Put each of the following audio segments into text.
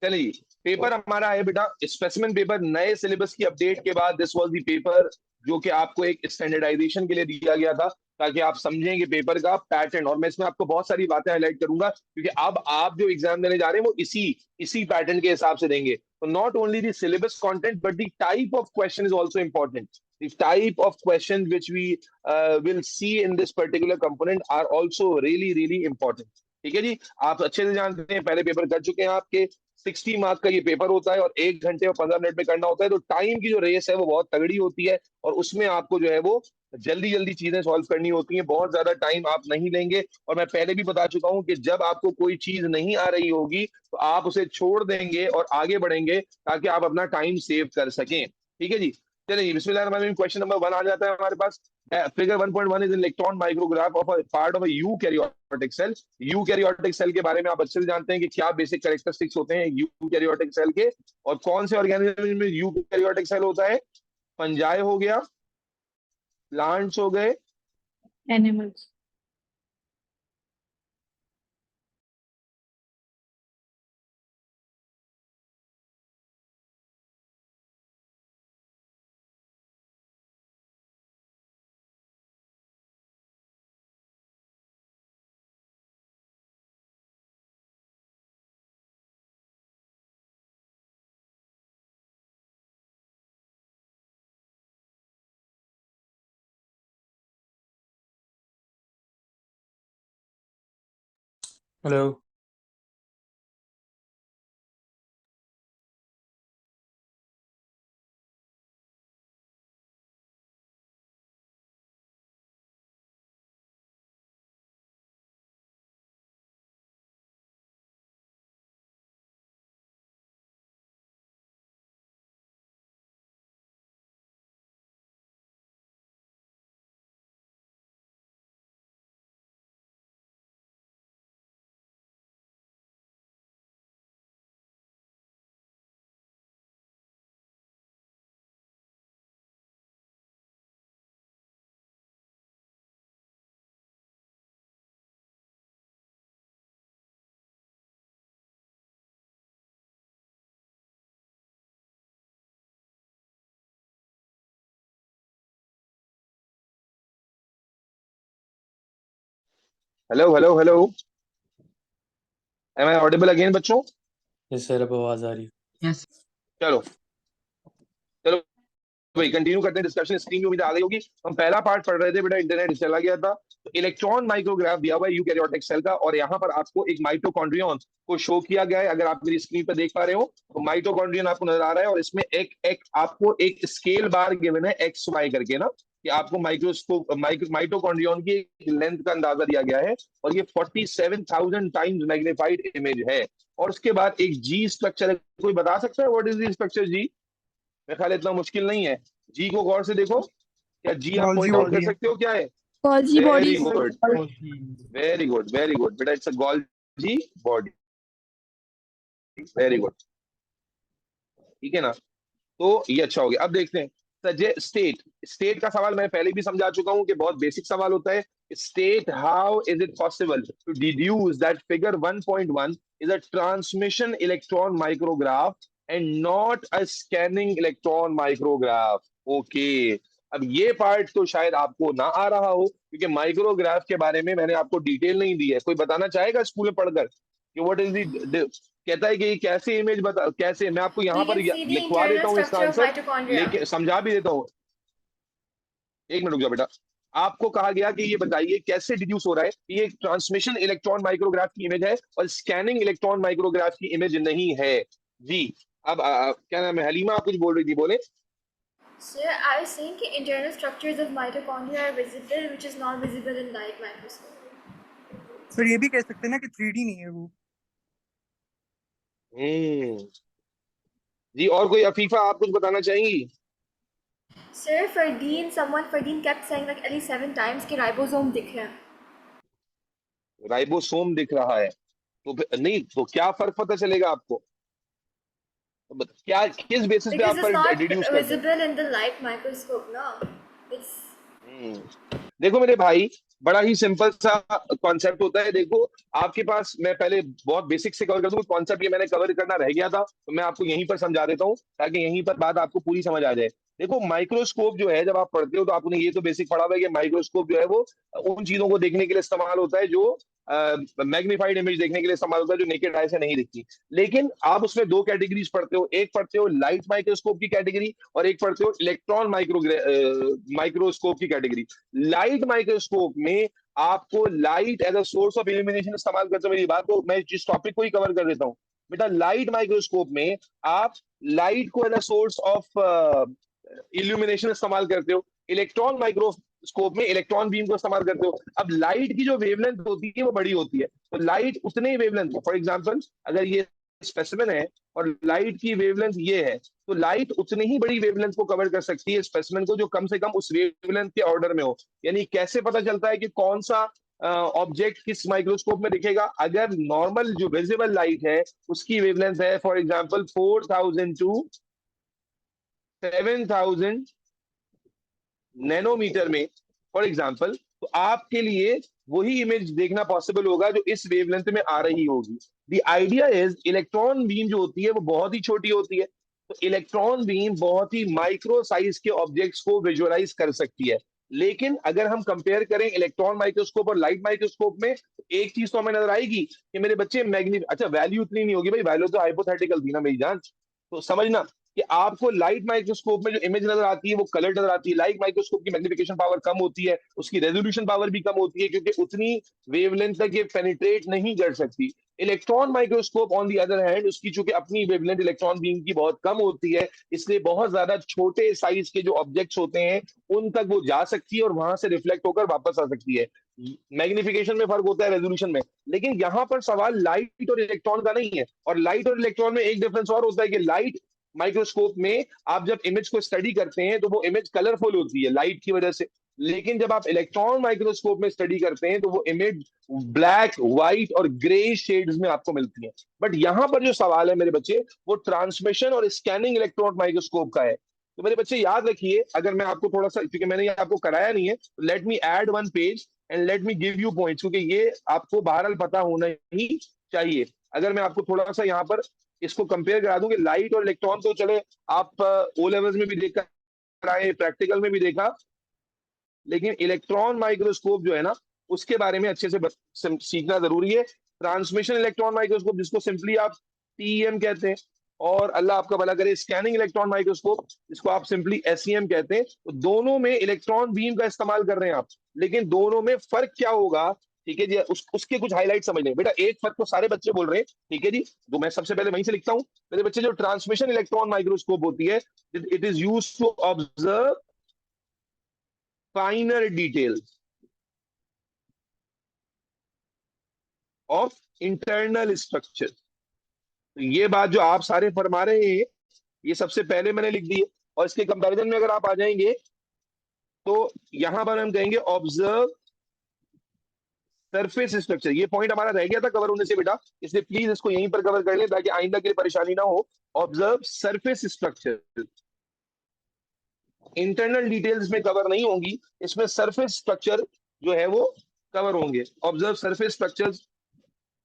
चलिए, पेपर हमारा है बेटा स्पेसिमेन पेपर, नए सिलेबस की अपडेट के बाद दिस वाज द पेपर जो कि आपको एक स्टैंडर्डाइजेशन के लिए दिया गया था, ताकि आप समझेंगे पेपर का पैटर्न। और मैं इसमें आपको बहुत सारी बातें हाईलाइट करूंगा, क्योंकि अब आप जो एग्जाम देने जा रहे हैं वो इसी इसी पैटर्न के हिसाब से देंगे। तो not only the syllabus content but the type of question is also important. The type of question which we will see in this particular component are also really really important. ठीक है जी, आप अच्छे से जानते हैं, पहले पेपर कर चुके हैं आपके। 60 मार्क का ये पेपर होता है और 1 घंटे और 15 मिनट में करना होता है। तो टाइम की जो रेस है वो बहुत तगड़ी होती है, और उसमें आपको जो है वो जल्दी जल्दी चीजें सॉल्व करनी होती हैं। बहुत ज्यादा टाइम आप नहीं लेंगे। और मैं पहले भी बता चुका हूं कि जब आपको कोई चीज नहीं आ रही होगी तो आप उसे छोड़ देंगे और आगे बढ़ेंगे, ताकि आप अपना टाइम सेव कर सकें। ठीक है जी, चलिए बिस्मिल्लाह। क्वेश्चन नंबर 1 आ जाता है हमारे पास। Figure 1.1 is electron micrograph of a part of a eukaryotic cell. Eukaryotic cell के बारे में आप अच्छे से जानते हैं कि क्या बेसिक कैरेक्टरिस्टिक्स होते हैं यूकैरियोटिक सेल के, और कौन से ऑर्गेनिज्म में यूकैरियोटिक सेल होता है। फंजाई हो गया, प्लांट्स हो गए, animals. Hello. Hello hello hello. Am I audible again बच्चों? यस सर, अब आवाज आ रही है। यस। चलो चलो भाई कंटिन्यू करते हैं डिस्कशन। स्क्रीन में उम्मीद आ गई होगी। हम पहला पार्ट पढ़ रहे थे बेटा, इंटरनेट चला गया था। तो इलेक्ट्रॉन माइक्रोग्राफ दिया हुआ है यूकैरियोटिक सेल का, और यहाँ पर आपको एक माइटोकॉन्ड्रियन को शो किया गया है। अगर आप मेरी स्क्रीन पर देख पा रहे हो तो माइटोकॉन्ड्रियन आपको नजर आ रहा है, और इसमें एक एक आपको एक स्केल बार गिवन है एक्स वाई करके ना, कि आपको माइक्रोस्कोप माइटोकॉन्ड्रियन की लेंथ का अंदाजा दिया गया है, और ये 47,000 टाइम्स मैग्नीफाइड इमेज है। और उसके बाद एक जी स्ट्रक्चर है। कोई बता सकता है व्हाट इज द स्ट्रक्चर जी? मेरे ख्याल इतना मुश्किल नहीं है। जी को गौर से देखो, क्या जी आप गोल्जी पॉइंट आउट कर बॉडी है। सकते हो क्या है? Golgi body. Very good, very good, very good बेटा, it's a Golgi body. Very good, ठीक है ना। तो ये अच्छा हो गया। अब देखते हैं सजे स्टेट। स्टेट का सवाल मैं पहले भी समझा चुका हूं कि बहुत बेसिक सवाल होता है। State how is it possible to deduce that figure 1.1 is a transmission electron micrograph and not a scanning electron micrograph. Okay, अब ये पार्ट तो शायद आपको ना आ रहा हो, क्योंकि माइक्रोग्राफ के बारे में मैंने आपको डिटेल नहीं दी है। कोई बताना चाहेगा स्कूल में पढ़कर कि व्हाट इज दी, कहता है कि ये कैसे इमेज बता, कैसे मैं आपको यहाँ We पर can see the लिखवा देता internal हूँ इसका structure of आंसर, mitochondria. लेकिन समझा भी देता हूँ। एक मिनट रुक जाओ बेटा। आपको कहा गया कि ये बताइए कैसे डिड्यूस हो रहा है कि ये ट्रांसमिशन इलेक्ट्रॉन माइक्रोग्राफ की इमेज है और स्कैनिंग इलेक्ट्रॉन माइक्रोग्राफ की इमेज नहीं है जी। अब क्या नाम है, हलीमा आप कुछ बोल रही थी, बोले। Sir, I was saying that internal structures of mitochondria are visible, which is not visible in light microscope. Sir ये भी कह सकते हैं ना कि 3D नहीं है वो। जी, और कोई अफीफा आप कुछ बताना चाहेंगी? Sir, Fardeen kept saying like at least 7 times कि ribosome दिख रहा है. राइबोसोम दिख रहा है, तो नहीं तो क्या फर्क पता चलेगा आपको? क्या किस बेसिस पे Because आप it's not डिड्यूस करते हैं? visible in the light microscope, no. It's देखो मेरे भाई, बड़ा ही सिंपल सा कॉन्सेप्ट होता है। देखो आपके पास, मैं पहले बहुत बेसिक से कवर कर दूं, कॉन्सेप्ट ये मैंने कवर करना रह गया था तो मैं आपको यहीं पर समझा देता हूँ ताकि यहीं पर बात आपको पूरी समझ आ जाए। देखो माइक्रोस्कोप जो है, जब आप पढ़ते हो तो आपने ये तो बेसिक पढ़ा हुआ है कि माइक्रोस्कोप जो है वो उन चीजों को देखने के लिए इस्तेमाल होता है जो मैग्नीफाइड इमेज देखने के लिए इस्तेमाल होता है जो नेकेड आई से नहीं दिखती। लेकिन आप उसमें दो कैटेगरीज पढ़ते हो, एक पढ़ते हो लाइट माइक्रोस्कोप की कैटेगरी और एक पढ़ते हो इलेक्ट्रॉन माइक्रोस्कोप की कैटेगरी। लाइट माइक्रोस्कोप में आपको light as a source of illumination इस्तेमाल करते हो। मेरी बात को मैं जिस टॉपिक को ही कवर कर देता हूँ बेटा, लाइट माइक्रोस्कोप में आप लाइट को as a source of illumination इस्तेमाल करते हो। इलेक्ट्रॉन माइक्रोस्कोप में इलेक्ट्रॉन बीम को इस्तेमाल करते हो। अब लाइट की जो वेवलेंथ होती है वो बड़ी होती है, तो लाइट उतने ही वेवलेंथ, फॉर एग्जांपल अगर ये स्पेसिमेन है और लाइट की वेवलेंथ ये है, तो लाइट उतनी ही बड़ी वेवलेंथ को कवर कर सकती है स्पेसिमेन को जो कम से कम उस वेवलेंथ के ऑर्डर में हो। यानी कैसे पता चलता है कि कौन सा ऑब्जेक्ट किस माइक्रोस्कोप में दिखेगा? अगर नॉर्मल जो विजिबल लाइट है उसकी वेवलेंथ है फॉर एग्जांपल 4000 टू 7000 नैनोमीटर में फॉर एग्जांपल, तो आपके लिए वही इमेज देखना पॉसिबल होगा जो इस वेवलेंथ में आ रही होगी। The idea is electron beam जो होती है वो बहुत ही छोटी होती है, तो इलेक्ट्रॉन बीम बहुत ही माइक्रो साइज के ऑब्जेक्ट्स को विजुअलाइज कर सकती है। लेकिन अगर हम कंपेयर करें इलेक्ट्रॉन माइक्रोस्कोप और लाइट माइक्रोस्कोप में, तो एक चीज तो हमें नजर आएगी कि मेरे बच्चे अच्छा वैल्यू उतनी नहीं होगी भाई, वैल्यू तो हाइपोथेटिकल थी ना मेरी जान। तो समझना कि आपको लाइट माइक्रोस्कोप में जो इमेज नजर आती है वो कलर नजर आती है। लाइट माइक्रोस्कोप की मैग्निफिकेशन पावर कम होती है, उसकी रेजोल्यूशन पावर भी कम होती है क्योंकि उतनी वेवलेंथ तक ये पेनिट्रेट नहीं कर सकती। Electron microscope on the other hand, उसकी चूंकि अपनी वेवलेंथ इलेक्ट्रॉन बीम की बहुत कम होती है, इसलिए बहुत ज्यादा छोटे साइज के जो ऑब्जेक्ट्स होते हैं उन तक वो जा सकती है और वहां से रिफ्लेक्ट होकर वापस आ सकती है। मैग्निफिकेशन में फर्क होता है, रेजोल्यूशन में। लेकिन यहाँ पर सवाल लाइट और इलेक्ट्रॉन का नहीं है, और लाइट और इलेक्ट्रॉन में एक डिफरेंस और होता है कि लाइट माइक्रोस्कोप में आप जब इमेज को स्टडी करते हैं तो वो इमेज कलरफुल होती है लाइट की वजह से। लेकिन जब आप इलेक्ट्रॉन माइक्रोस्कोप में स्टडी करते हैं तो वो इमेज ब्लैक, व्हाइट और ग्रे शेड्स में आपको मिलती है। बट यहां पर जो सवाल है मेरे बच्चे, वो ट्रांसमिशन और स्कैनिंग इलेक्ट्रॉन माइक्रोस्कोप का है। तो मेरे बच्चे याद रखिए, अगर मैं आपको थोड़ा सा, क्योंकि मैंने ये आपको कराया नहीं है, तो let me add one page and let me give you points, क्योंकि ये आपको बहरहाल पता होना ही चाहिए। अगर मैं आपको थोड़ा सा यहाँ पर इसको कंपेयर करा दूं कि लाइट और इलेक्ट्रॉन तो चले आप ओ लेवल्स में भी देख कर आए, प्रैक्टिकल में भी देखा, लेकिन इलेक्ट्रॉन माइक्रोस्कोप जो है ना उसके बारे में अच्छे से सीखना जरूरी है। ट्रांसमिशन इलेक्ट्रॉन माइक्रोस्कोप जिसको सिंपली आप टीईएम कहते हैं, और अल्लाह आपका भला करे स्कैनिंग इलेक्ट्रॉन माइक्रोस्कोप जिसको आप सिंपली एसईएम कहते हैं, तो दोनों में इलेक्ट्रॉन बीम का इस्तेमाल कर रहे हैं आप। लेकिन दोनों में फर्क क्या होगा, ठीक है जी, उसके कुछ हाईलाइट समझ लें बेटा। एक फर्क तो सारे बच्चे बोल रहे हैं, ठीक है जी, तो मैं सबसे पहले वहीं से लिखता हूं मेरे बच्चे। जो ट्रांसमिशन इलेक्ट्रॉन माइक्रोस्कोप होती है, it is used to observe finer details of internal structure. तो ये बात जो आप सारे फरमा रहे हैं ये सबसे पहले मैंने लिख दी है, और इसके कंपैरिजन में अगर आप आ जाएंगे तो यहां पर हम कहेंगे ऑब्जर्व सरफेस स्ट्रक्चर। ये पॉइंट हमारा रह गया था कवर होने से बेटा, इसलिए प्लीज इसको यहीं पर कवर कर लें ताकि आइंदा के लिए परेशानी ना हो। Observe surface structure, internal details में कवर नहीं होंगी, इसमें सरफेस स्ट्रक्चर जो है वो कवर होंगे। Observe surface structures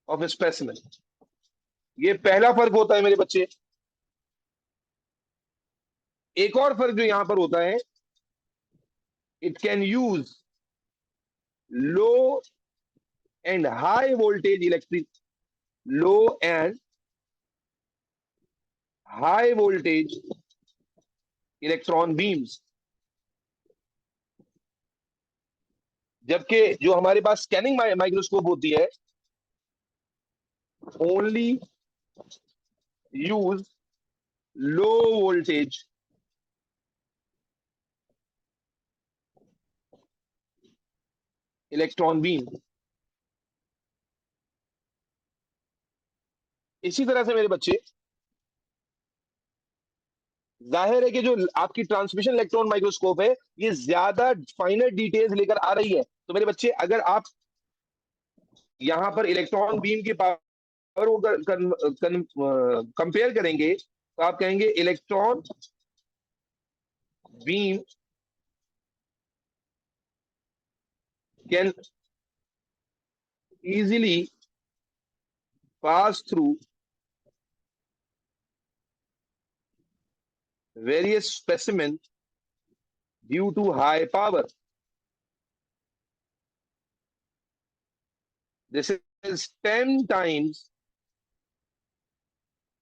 of specimen, ये पहला फर्क होता है मेरे बच्चे। एक और फर्क जो यहां पर होता है, it can use low and high voltage electric, low and high voltage electron beams. जबकि जो हमारे पास स्कैनिंग माइक्रोस्कोप होती है, only use low voltage electron beam. इसी तरह से मेरे बच्चे, जाहिर है कि जो आपकी ट्रांसमिशन इलेक्ट्रॉन माइक्रोस्कोप है ये ज्यादा फाइनर डिटेल्स लेकर आ रही है। तो मेरे बच्चे अगर आप यहां पर इलेक्ट्रॉन बीम की पावर को कंपेयर करेंगे तो आप कहेंगे electron beam can easily pass through various specimens due to high power. This is 10 times,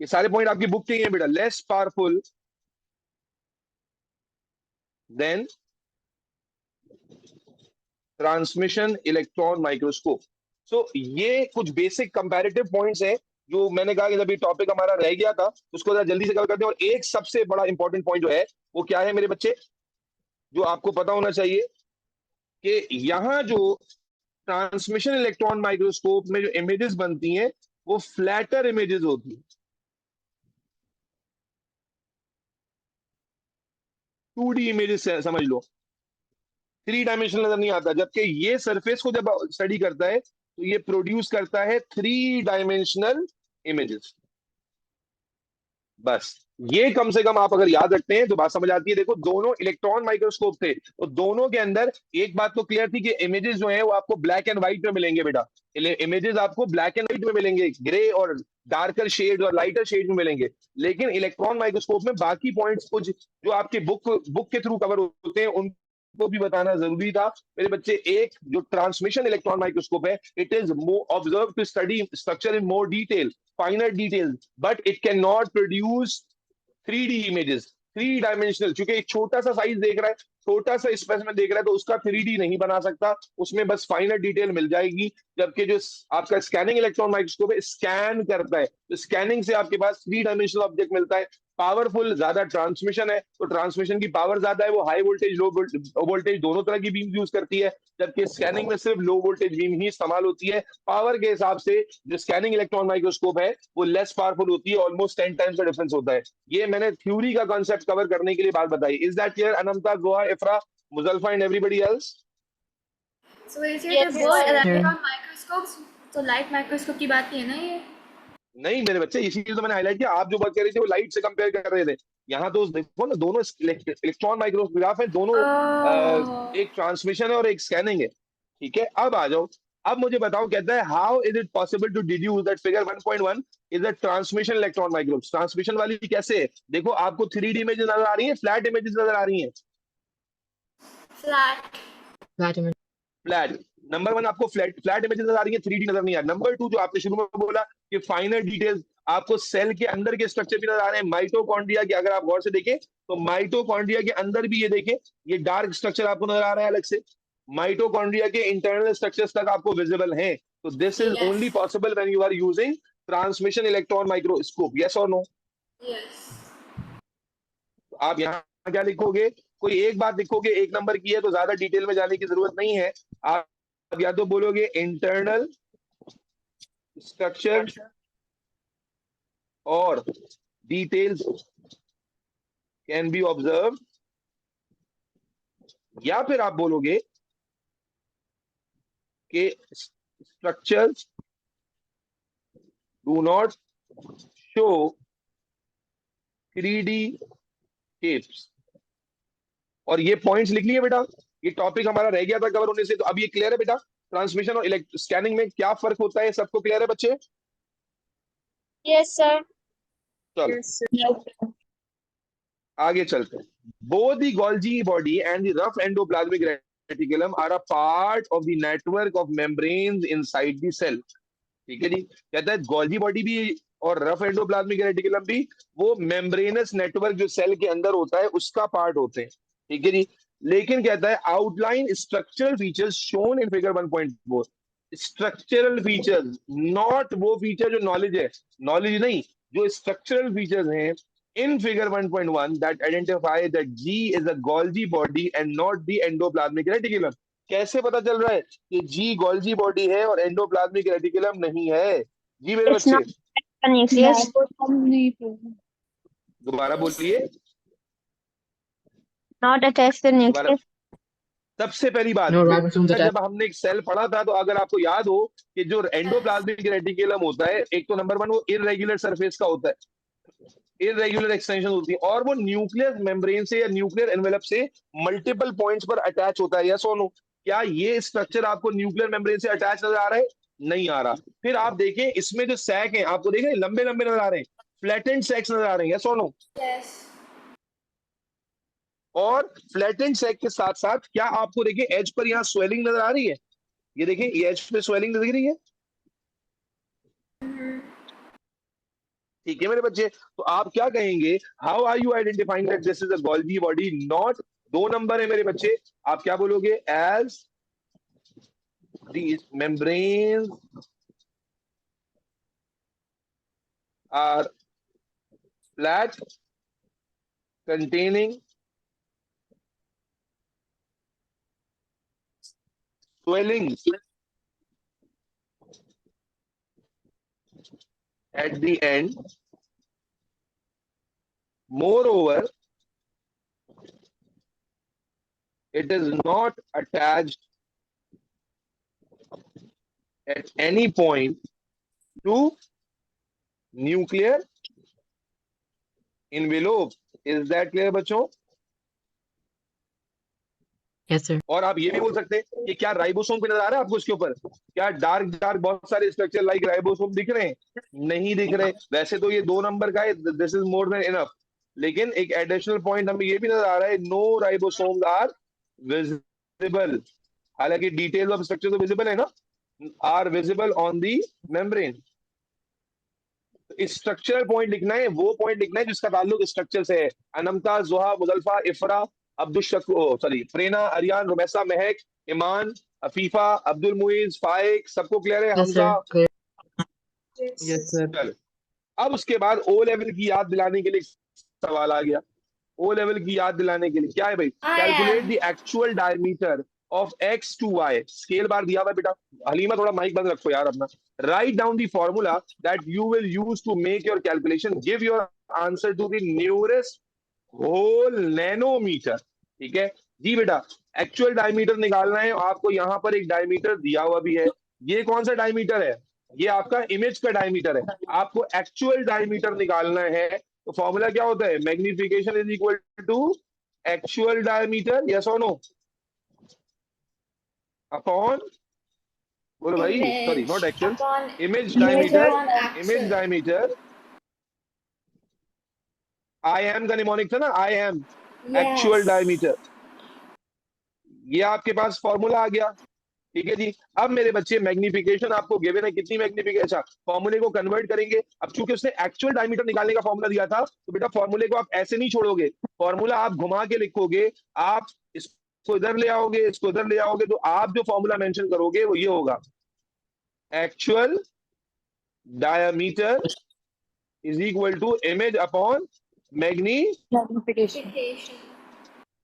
ये सारे पॉइंट आपकी बुक के ही हैं बेटा, less powerful than transmission electron microscope. So ये कुछ बेसिक कंपैरेटिव पॉइंट्स हैं जो मैंने कहा कि जब ये टॉपिक हमारा रह गया था उसको जरा जल्दी से कवर करते हैं. और एक सबसे बड़ा इंपॉर्टेंट पॉइंट जो है वो क्या है मेरे बच्चे, जो आपको पता होना चाहिए कि यहां जो ट्रांसमिशन इलेक्ट्रॉन माइक्रोस्कोप में जो इमेजेस बनती हैं वो फ्लैटर इमेजेस होती हैं, 2D इमेजेस समझ लो, 3 डायमेंशनल नजर नहीं आता. जबकि ये सरफेस को जब स्टडी करता है तो ये प्रोड्यूस करता है 3 डायमेंशनल इमेजेस. बस ये कम से कम आप अगर याद रखते हैं तो बात समझ आती है. देखो दोनों इलेक्ट्रॉन माइक्रोस्कोप थे तो दोनों के अंदर एक बात तो क्लियर थी कि इमेजेस जो हैं वो आपको ब्लैक एंड व्हाइट में मिलेंगे बेटा. इमेजेस आपको ब्लैक एंड व्हाइट में मिलेंगे, ग्रे और डार्कर शेड और लाइटर शेड में मिलेंगे. लेकिन इलेक्ट्रॉन माइक्रोस्कोप में बाकी पॉइंट्स कुछ जो आपके बुक के थ्रू कवर होते हैं उनको भी बताना जरूरी था मेरे बच्चे. एक जो ट्रांसमिशन इलेक्ट्रॉन माइक्रोस्कोप है, it is observe to study structure in more detail, finer details, but it can not produce 3D images, 3 dimensional. क्योंकि एक छोटा सा साइज देख रहा है, छोटा सा स्पेसिमेन देख रहा है तो उसका 3D नहीं बना सकता, उसमें बस फाइनल डिटेल मिल जाएगी. जबकि जो आपका स्कैनिंग इलेक्ट्रॉन माइक्रोस्कोप है स्कैन करता है, तो स्कैनिंग से आपके पास 3 डायमेंशनल ऑब्जेक्ट मिलता है. पावरफुल ज्यादा ट्रांसमिशन है तो ट्रांसमिशन की पावर ज्यादा है, वो हाई वोल्टेज लो वोल्टेज दोनों तरह की बीम यूज करती है. जबकि स्कैनिंग में सिर्फ लो वोल्टेज बीम ही इस्तेमाल होती है. पावर के हिसाब से जो स्कैनिंग इलेक्ट्रॉन माइक्रोस्कोप है वो लेस पावरफुल होती है, ऑलमोस्ट 10 टाइम्स का डिफरेंस होता है. ये मैंने थ्योरी का कॉन्सेप्ट कवर करने के लिए बात बताई. Is that clear? Ananta, Goha, Ifra, Muzalfa and everybody else? So is it Yes, both sir. electron microscopes? तो लाइट माइक्रोस्कोप की बात नहीं है ना ये? नहीं मेरे बच्चे, इसी तो मैंने हाईलाइट किया. आप जो बात कर रहे थे वो लाइट से कंपेयर कर रहे थे. यहाँ तो देखो ना, दोनों इलेक्ट्रॉन माइक्रोग्राफ है, दोनों एक ट्रांसमिशन है और एक स्कैनिंग है. ठीक है, अब आ जाओ. अब मुझे बताओ, कहता है how is it possible to deduce that figure 1.1 is a transmission electron microscope. Transmission वाली कैसे है? देखो आपको 3D इमेजेस नजर आ रही है, फ्लैट इमेजेस नजर आ रही हैं? फ्लैट. फ्लैट. नंबर 1 आपको फ्लैट इमेजेस नजर आ रही है, 3D नजर नहीं आ रही. नंबर 2 जो आपने शुरू में बोला कि फाइनर डिटेल्स आपको सेल के अंदर के स्ट्रक्चर भी नजर आ रहे हैं. माइटोकॉन्ड्रिया के अगर आप गौर से देखें तो माइटोकॉन्ड्रिया के अंदर भी ये देखें, ये डार्क स्ट्रक्चर आपको नजर आ रहा है अलग से. माइटोकॉन्ड्रिया के इंटरनल स्ट्रक्चर्स तक आपको विजिबल हैं. तो this is Yes. Only possible when you are using transmission electron microscope. Yes और नो? Yes. आप यहाँ क्या लिखोगे? कोई एक बात लिखोगे, एक नंबर की है तो ज्यादा डिटेल में जाने की जरूरत नहीं है. आप या तो बोलोगे इंटरनल स्ट्रक्चर और डिटेल्स कैन बी ऑब्जर्व, या फिर आप बोलोगे कि structures do not show 3D shapes. और ये पॉइंट्स लिख लिए बेटा, ये टॉपिक हमारा रह गया था कवर होने से. तो अब ये क्लियर है बेटा, ट्रांसमिशन और स्कैनिंग में क्या फर्क होता है? सबको क्लियर है बच्चे? Yes, sir. चलो Yes, sir. आगे चलते हैं. Both the Golgi body and the rough endoplasmic reticulum are a part of the network of membranes inside the cell. ठीक है जी. कहता है गोल्जी बॉडी भी और रफ एंडोप्लाज्मिक रेटिकुलम भी वो मेम्ब्रेनस नेटवर्क जो सेल के अंदर होता है उसका पार्ट होते हैं. ठीक है जी. लेकिन कहता है outline structural features shown in figure 1.4. Structural features, not वो फीचर जो नॉलेज है, नॉलेज नहीं, जो स्ट्रक्चरल फीचर्स हैं in figure 1.1 that identify that G is a Golgi body and not the endoplasmic reticulum. कैसे पता चल रहा है कि G Golgi body है और endoplasmic reticulum नहीं है? जी मेरे It's not बच्चे, a nucleus. दोबारा बोलिए. Not attached to दोबारा. nucleus. सबसे पहली बात, जब हमने एक सेल पढ़ा था तो अगर आपको याद हो कि जो एंडोप्लाज्मिक रेटिकुलम होता है, एक तो नंबर 1 वो इररेगुलर सरफेस का होता है, इररेगुलर एक्सटेंशन होती है, और वो न्यूक्लियर मेम्ब्रेन से या न्यूक्लियर एनवेलप से मल्टीपल पॉइंट्स पर अटैच होता है. यस और नो? क्या ये स्ट्रक्चर आपको न्यूक्लियर मेम्ब्रेन से अटैच नजर आ रहा है? नहीं आ रहा। फिर आप देखें इसमें जो सैक है आपको देखें लंबे लंबे नजर आ रहे हैं, फ्लैटेंड सैक्स नजर आ रहे हैं, यस और नो? Yes. और फ्लैटेंड सैक के साथ साथ क्या आपको देखिए एज पर यहाँ स्वेलिंग नजर आ रही है? ये देखिए ये एज पे स्वेलिंग दिख रही है, ठीक है मेरे बच्चे? तो आप क्या कहेंगे, how are you identifying that this is a Golgi body? Not, 2 number है मेरे बच्चे। आप क्या बोलोगे? As these membranes are flat containing swellings at the end. Moreover, it is not attached at any point to nuclear envelope. Is that clear बच्चों? Yes, sir. और आप ये भी बोल सकते हैं कि क्या राइबोसोम पे नजर आ रहा है आपको इसके ऊपर? क्या डार्क डार्क बहुत सारे स्ट्रक्चर लाइक राइबोसोम दिख रहे हैं? नहीं दिख रहे। वैसे तो ये 2 नंबर का है, this is more than enough, लेकिन एक एडिशनल पॉइंट हमें ये भी नजर आ रहा है, नो राइबोसोम्स आर विजिबल। हालांकि डिटेल्स ऑफ स्ट्रक्चर तो विजिबल है ना, are visible on the membrane. Structural point लिखना है, वो पॉइंट लिखना है जिसका ताल्लुक स्ट्रक्चर से है। अनमता, जुहा, मुजल्फा, इफरा, अब्दुल शक्र, सॉरी फ्रेना, अरियान, रुमैसा, महक, ईमान, अफीफा, अब्दुल मुइज, फाइक, सबको क्लियर है? Yes, Hamza? sir. Clear. Yes sir. चलो, अब उसके बाद ओ लेवल की याद दिलाने के लिए सवाल आ गया। ओ लेवल की याद दिलाने के लिए क्या है भाई? Calculate the actual diameter of X to Y. Scale bar दिया हुआ है बेटा। हलीमा थोड़ा माइक बंद रखो यार अपना। Write down the formula that you will use to make your calculation, give your answer to the nearest whole nanometre. ठीक है जी बेटा, एक्चुअल डायमीटर निकालना है आपको। यहाँ पर एक डायमीटर दिया हुआ भी है, ये कौन सा डायमीटर है? ये आपका इमेज का डायमीटर है। आपको एक्चुअल डायमीटर निकालना है तो फॉर्मूला क्या होता है? Magnification is equal to actual diameter, yes और नो? अपॉन, बोलो भाई, sorry not actual, upon image upon diameter. actual. Image diameter I M का निमोनिक था ना, I M, actual Yes. Diameter. ये आपके पास फॉर्मूला आ गया, ठीक है जी। अब मेरे बच्चे मैग्निफिकेशन आपको गिवन है, कितनी मैग्निफिकेशन? अच्छा, फॉर्मूले को कन्वर्ट करेंगे। अब चूंकि उसने एक्चुअल डायमीटर निकालने का फॉर्मूला दिया था तो बेटा फॉर्मूले को आप ऐसे नहीं छोड़ोगे, फॉर्मूला आप घुमा के लिखोगे। आप इसको इधर ले आओगे, इसको इधर ले आओगे, तो आप जो फॉर्मूला मेंशन करोगे वो ये होगा, actual diameter is equal to image upon magnification.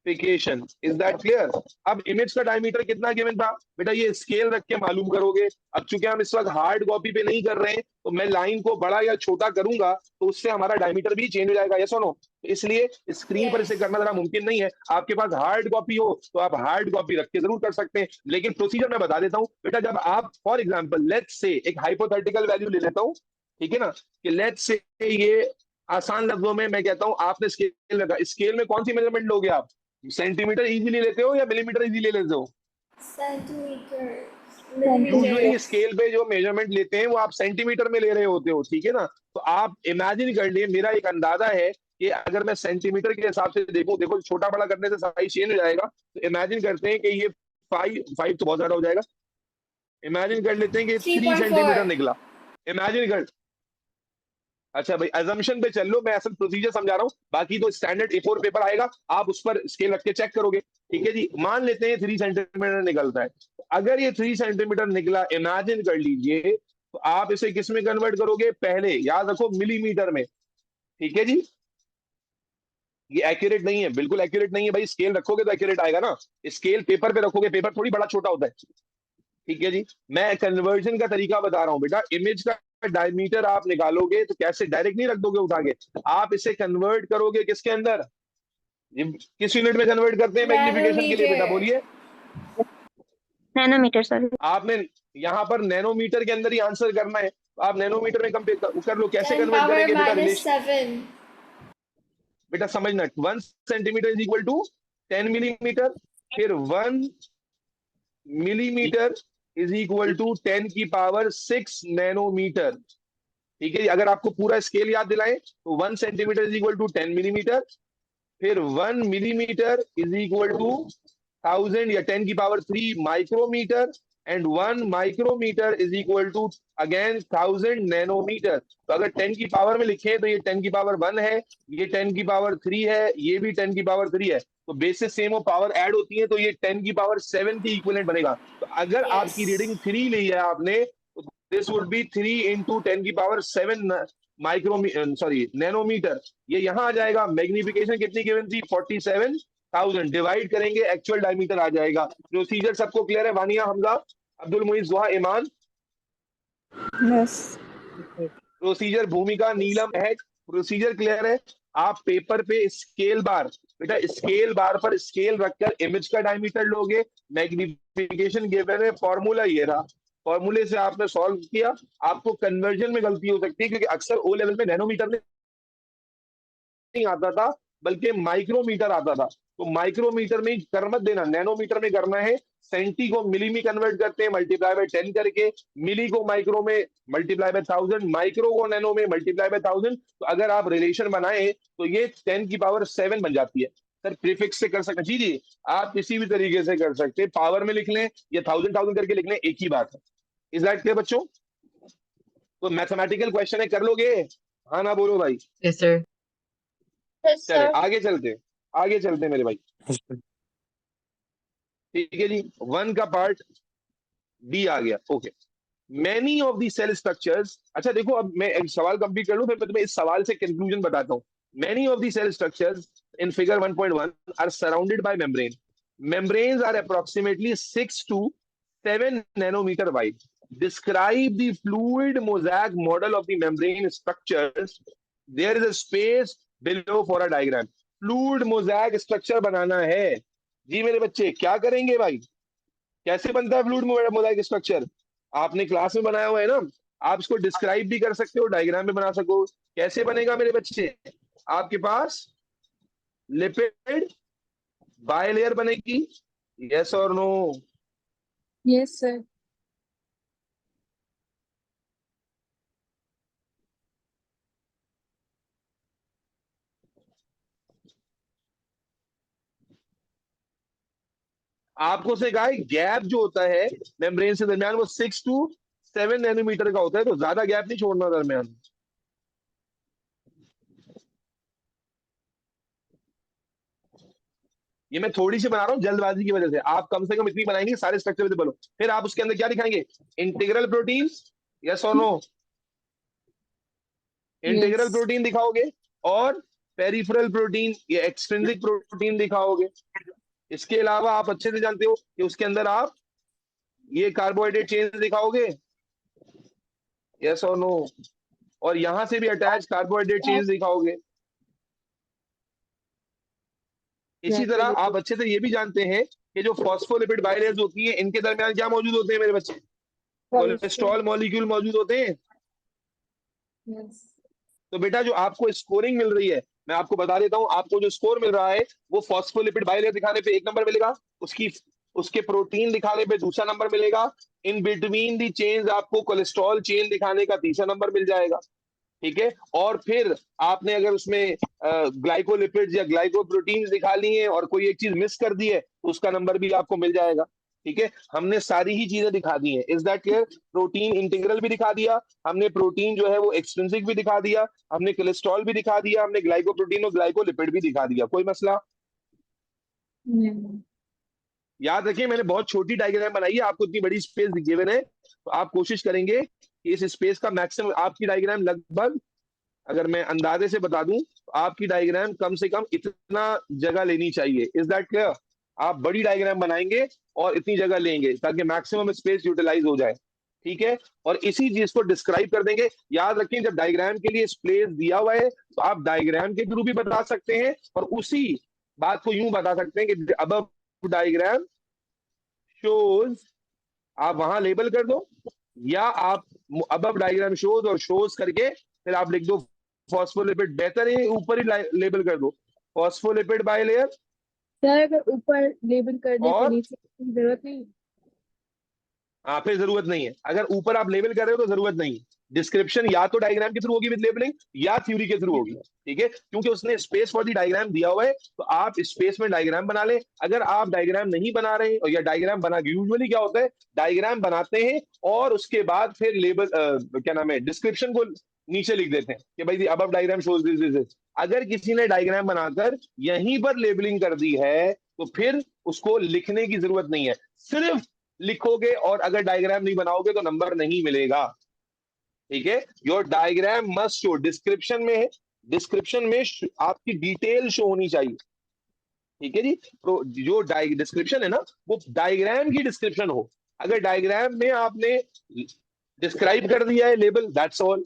Magnification. Is that clear? अब इमेज का डायमीटर कितना गिवन था बेटा? ये स्केल रख के मालूम करोगे। अब चूंकि हम इस वक्त हार्ड कॉपी पे नहीं कर रहे हैं तो मैं लाइन को बड़ा या छोटा करूंगा तो उससे हमारा डायमीटर भी चेंज हो जाएगा, यस और नो? इसलिए स्क्रीन पर इसे करना जरा मुमकिन नहीं है। आपके पास हार्ड कॉपी हो तो आप हार्ड कॉपी रख के जरूर कर सकते हैं, लेकिन प्रोसीजर मैं बता देता हूं बेटा। जब आप फॉर एग्जाम्पल लेट्स से एक हाइपोथेटिकल वैल्यू ले लेता हूं, ठीक है ना, कि लेट्स से ये आसान लफ्जों में मैं कहता हूं, आपने स्केल लगा, स्केल में कौन सी मेजरमेंट लोगे आप? सेंटीमीटर इजीली लेते हो या मिलीमीटर इजीली लेते हो? Centimeters. Usually Millimeters. स्केल पे जो मेजरमेंट लेते हैं वो आप सेंटीमीटर में ले रहे होते हो, ठीक है ना? तो आप इमेजिन कर लिए, मेरा एक अंदाजा है कि अगर मैं सेंटीमीटर के हिसाब से देखूं, देखो छोटा बड़ा करने से साइज चेंज हो जाएगा, तो इमेजिन करते हैं कि ये 5 तो बहुत ज्यादा हो जाएगा। इमेजिन कर लेते हैं कि 3 3.4 सेंटीमीटर निकला। इमेजिन कर, अच्छा भाई अजम्पशन पे चल लो, मैं असल प्रोसीजर समझा रहा हूँ, बाकी तो स्टैंडर्ड A4 पेपर आएगा, आप उस पर स्केल रख के चेक करोगे, ठीक है जी। मान लेते हैं 3 सेंटीमीटर निकलता है। अगर ये 3 सेंटीमीटर निकला, इमेजिन कर लीजिए, तो आप इसे किस में कन्वर्ट करोगे? पहले याद रखो मिलीमीटर में, ठीक है जी। ये एक्यूरेट नहीं है, बिल्कुल एक्यूरेट नहीं है भाई। स्केल रखोगे तो एक्यूरेट आएगा ना, स्केल पेपर पे रखोगे, पेपर थोड़ी बड़ा छोटा होता है, ठीक है जी। मैं कन्वर्जन का तरीका बता रहा हूँ बेटा। इमेज का डायमीटर आप निकालोगे तो कैसे डायरेक्ट नहीं रख दोगे उठा के, आप इसे कन्वर्ट करोगे किसके अंदर? किस यूनिट में कन्वर्ट करते हैं मैग्निफिकेशन के लिए बेटा? बोलिए। Nanometre sir. आपने यहाँ पर नैनोमीटर के अंदर ही आंसर करना है, आप नैनोमीटर में कंपेयर कर लो। कैसे 10 कन्वर्ट power करेंगे बेटा? minus 7. बेटा समझना, 1 centimetre is equal to 10 millimetre, फिर 1 मिलीमीटर इज इक्वल टू 10 की पावर 6 नैनोमीटर। ठीक है, अगर आपको पूरा स्केल याद दिलाएं तो 1 centimetre is equal to 10 millimetre, फिर 1 मिलीमीटर इज इक्वल टू 1000 या 10 की power 3 micrometre, and 1 micrometre is equal to again 1000 nanometre. तो अगर 10 की पावर में लिखे तो ये 10 की पावर 1 है, ये 10 की पावर 3 है, ये भी 10 की पावर 3 है। तो बेसिस सेम और पावर ऐड होती है तो ये 10 की पावर 7 की इक्विवेलेंट बनेगा। तो अगर आपकी रीडिंग 3 ली है आपने तो दिस वुड बी 3 इंटू 10 की पावर 7 नैनोमीटर। ये यहां आ जाएगा। मैग्निफिकेशन कितनी गिवन थी? 47,000। डिवाइड करेंगे, एक्चुअल डायमीटर आ जाएगा। प्रोसीजर सबको क्लियर है? वानिया, हमजा, अब्दुल मुइज, जोहा, ईमान? यस। प्रोसीजर भूमिका, नीलम, महक, प्रोसीजर क्लियर है? आप पेपर पे स्केल बार, बेटा स्केल बार पर स्केल रखकर इमेज का डायमीटर लोगे। मैग्निफिकेशन गिवन है, फॉर्मूला ये रहा, फॉर्मूले से आपने सॉल्व किया। आपको कन्वर्जन में गलती हो सकती है क्योंकि अक्सर ओ लेवल में नैनोमीटर नहीं आता था बल्कि माइक्रोमीटर आता था। तो माइक्रोमीटर में कर मत देना, नैनोमीटर में करना है। सेंटी को मिली में कन्वर्ट करते हैं मल्टीप्लाई बाय 10 करके, मिली को माइक्रो में मल्टीप्लाई बाय 1000, माइक्रो को नैनो में मल्टीप्लाई बाय 1000। तो अगर आप रिलेशन बनाए तो ये 10 की पावर 7 बन जाती है। सर प्रीफिक्स से कर सकते? जी जी, आप किसी भी तरीके से कर सकते हैं, पावर में लिख लें या 1000 करके लिख लें, एक ही बात है। इज दैट क्लियर बच्चों? तो मैथमेटिकल क्वेश्चन है, कर लोगे? हाँ ना बोलो भाई। Yes, sir. यस चले सर। आगे चलते मेरे भाई। Yes, sir. ठीक है जी, 1 का पार्ट डी आ गया। Okay, many of the cell structures. अच्छा देखो, अब मैं एक सवाल कंप्लीट कर लूं फिर मैं तुम्हें इस सवाल से कंक्लूजन बताता हूं। Many of the cell structures in figure 1.1 are surrounded by membrane. membranes are approximately 6 to 7 nanometer wide. Describe the fluid mosaic model of the membrane structures. There is a space below for a diagram. Fluid mosaic structure बनाना है जी मेरे बच्चे। क्या करेंगे भाई? कैसे बनता है fluid Mosaic structure? आपने क्लास में बनाया हुआ है ना, आप इसको डिस्क्राइब भी कर सकते हो, डायग्राम में बना सको। कैसे बनेगा मेरे बच्चे? आपके पास लिपिड बायलेयर बनेगी, यस और नो? Yes sir. आपको से कहा है गैप जो होता है मेम्ब्रेन से दरमियान वो 6 to 7 नैनोमीटर का होता है, तो ज्यादा गैप नहीं छोड़ना दरमियान। ये मैं थोड़ी सी बना रहा हूँ जल्दबाजी की वजह से, आप कम से कम इतनी बनाएंगे सारे स्ट्रक्चर विजिबल हो। फिर आप उसके अंदर क्या दिखाएंगे? इंटीग्रल प्रोटीन, यस और नो? इंटीग्रल प्रोटीन दिखाओगे और पेरिफेरल प्रोटीन या एक्सट्रिंसिक प्रोटीन दिखाओगे। इसके अलावा आप अच्छे से जानते हो कि उसके अंदर आप ये कार्बोहाइड्रेट चेन दिखाओगे, यस और नो? और यहां से भी अटैच कार्बोहाइड्रेट चेन दिखाओगे। इसी तरह आप अच्छे से ये भी जानते हैं कि जो फॉस्फोलिपिड बाइलेयर्स होती हैं इनके दरमियान क्या मौजूद होते हैं मेरे बच्चे? कोलेस्ट्रॉल मॉलिक्यूल मौजूद होते हैं। तो बेटा जो आपको स्कोरिंग मिल रही है, मैं आपको बता देता हूं, आपको जो स्कोर मिल रहा है वो फॉस्फोलिपिड बाइलेयर दिखाने पे 1 नंबर मिलेगा, उसके प्रोटीन दिखाने पे दूसरा नंबर मिलेगा, इन बिटवीन दी चेन्स आपको कोलेस्ट्रॉल चेन दिखाने का तीसरा नंबर मिल जाएगा। ठीक है, और फिर आपने अगर उसमें ग्लाइकोलिपिड्स या ग्लाइकोप्रोटीन्स दिखा लिए हैं और कोई एक चीज मिस कर दी है तो उसका नंबर भी आपको मिल जाएगा। ठीक है, हमने सारी ही चीजें दिखा दी हैं। Is that clear? Protein integral भी दिखा दिया हमने, प्रोटीन जो है वो एक्सट्रिंसिक भी दिखा दिया हमने, कोलेस्ट्रॉल भी दिखा दिया हमने, ग्लाइकोप्रोटीन और ग्लाइकोलिपिड भी दिखा दिया। कोई मसला? याद रखिए मैंने बहुत छोटी डायग्राम बनाई है, आपको इतनी बड़ी स्पेस गिवन है तो आप कोशिश करेंगे कि इस स्पेस का मैक्सिमम, आपकी डायग्राम लगभग अगर मैं अंदाजे से बता दूं तो आपकी डायग्राम कम से कम इतना जगह लेनी चाहिए। Is that clear? आप बड़ी डायग्राम बनाएंगे और इतनी जगह लेंगे ताकि मैक्सिमम स्पेस यूटिलाइज हो जाए। ठीक है, और इसी चीज को डिस्क्राइब कर देंगे। याद रखें जब डायग्राम के लिए स्पेस दिया हुआ है तो आप डायग्राम के थ्रू भी बता सकते हैं और उसी बात को यूं बता सकते हैं कि अब डायग्राम शोज, आप वहां लेबल कर दो, या आप अब डायग्राम शोज और शोज करके फिर आप लिख दो फॉस्फोलिपिड। बेहतर है ऊपर ही लेबल कर दो फॉस्फोलिपिड बाइलेयर। सर अगर ऊपर लेबल कर दे तो और नीचे की जरूरत नहीं। हाँ, फिर जरूरत नहीं है। अगर ऊपर आप लेबल कर रहे हो तो जरूरत नहीं है। डिस्क्रिप्शन या तो डायग्राम के थ्रू होगी विद लेबलिंग, या थ्योरी के थ्रू होगी। ठीक है, क्योंकि उसने स्पेस फॉर दी डायग्राम दिया हुआ है, तो आप स्पेस में डायग्राम बना लें। अगर आप डायग्राम नहीं बना रहे हैं, या डायग्राम बना, यूजुअली क्या होता है, डायग्राम बनाते हैं और उसके बाद फिर लेबल क्या नाम है, डिस्क्रिप्शन को नीचे लिख देते हैं कि भाई अब diagram shows this this this. अगर किसी ने डायग्राम बनाकर यहीं पर लेबलिंग कर दी है, तो फिर उसको लिखने की जरूरत नहीं है। सिर्फ लिखोगे, और अगर डायग्राम नहीं बनाओगे तो नंबर नहीं मिलेगा। ठीक है, your diagram must show, description में है, डिस्क्रिप्शन में आपकी डिटेल शो होनी चाहिए। ठीक है जी, तो जो डिस्क्रिप्शन है ना, वो डायग्राम की डिस्क्रिप्शन हो। अगर डायग्राम में आपने डिस्क्राइब कर दिया है लेबल, दैट्स ऑल।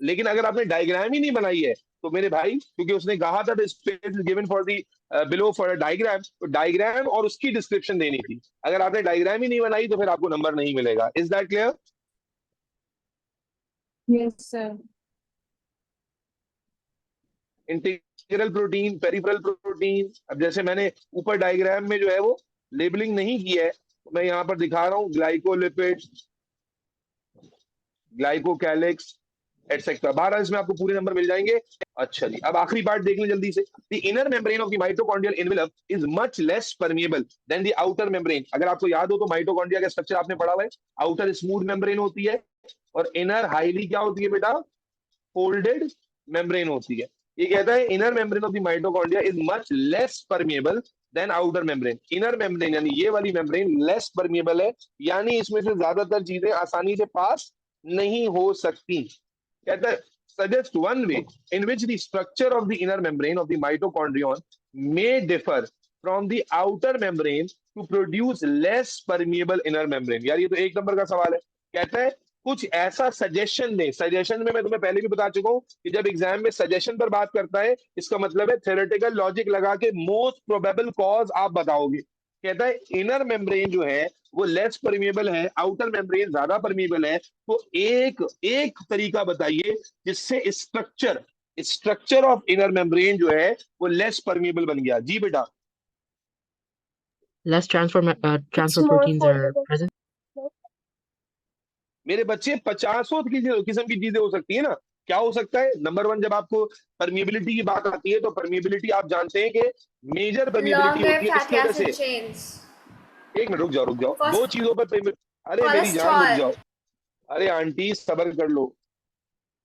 लेकिन अगर आपने डायग्राम ही नहीं बनाई है, तो मेरे भाई, क्योंकि उसने कहा था space is given for the below for diagram, तो डायग्राम और उसकी डिस्क्रिप्शन देनी थी। अगर आपने डायग्राम ही नहीं बनाई तो फिर आपको नंबर नहीं मिलेगा। Is that clear? Yes, sir. Integral protein, peripheral protein, अब जैसे मैंने ऊपर डायग्राम में जो है वो लेबलिंग नहीं की है, तो मैं यहाँ पर दिखा रहा हूँ ग्लाइकोलिपिड, ग्लाइकोकैलिक्स एटसेट्रा। 12 इसमें आपको पूरे नंबर मिल जाएंगे। अच्छा जी, अब आखिरी पार्ट देख लें जल्दी से। The inner membrane of the mitochondrial envelope is much less permeable than the outer membrane. अगर आपको याद हो तो माइटोकॉन्ड्रिया का स्ट्रक्चर आपने पढ़ा हुआ है। आउटर स्मूथ मेम्ब्रेन होती है, और इनर हाईली क्या होती है बेटा, फोल्डेड मेम्ब्रेन होती है। ये कहता है inner membrane of the mitochondria is much less permeable than outer membrane. Inner membrane यानी ये वाली मेम्ब्रेन लेस परमिएबल है, यानी इसमें से ज्यादातर चीजें आसानी से पास नहीं हो सकती। कहता है suggest one way in which the structure of the inner membrane of the mitochondrion may differ from the outer membrane to produce less permeable inner membrane। यार ये तो एक नंबर का सवाल है। कहता है कुछ ऐसा सजेशन दे। सजेशन में मैं तुम्हें पहले भी बता चुका हूं कि जब एग्जाम में सजेशन पर बात करता है, इसका मतलब है थ्योरेटिकल लॉजिक लगा के मोस्ट प्रोबेबल कॉज आप बताओगे। कहता है इनर मेम्ब्रेन जो है वो लेस परमिएबल है, आउटर मेम्ब्रेन ज्यादा परमिएबल है। तो एक एक तरीका बताइए जिससे स्ट्रक्चर ऑफ इनर मेम्ब्रेन जो है वो लेस परमिएबल बन गया। जी बेटा। Less transfer It's more proteins are foldable. present. मेरे बच्चे 50 किस्म की चीजें हो सकती है ना। क्या हो सकता है? नंबर 1, जब आपको परमिएबिलिटी की बात आती है तो परमिएबिलिटी आप जानते हैं कि मेजर परमिएबिलिटी Longer होती है fatty इसकी वजह acid से। chains. एक मिनट रुक जाओ। First- दो चीजों पर अरे मेरी जान रुक Cholesterol. जाओ। अरे आंटी सब्र कर लो।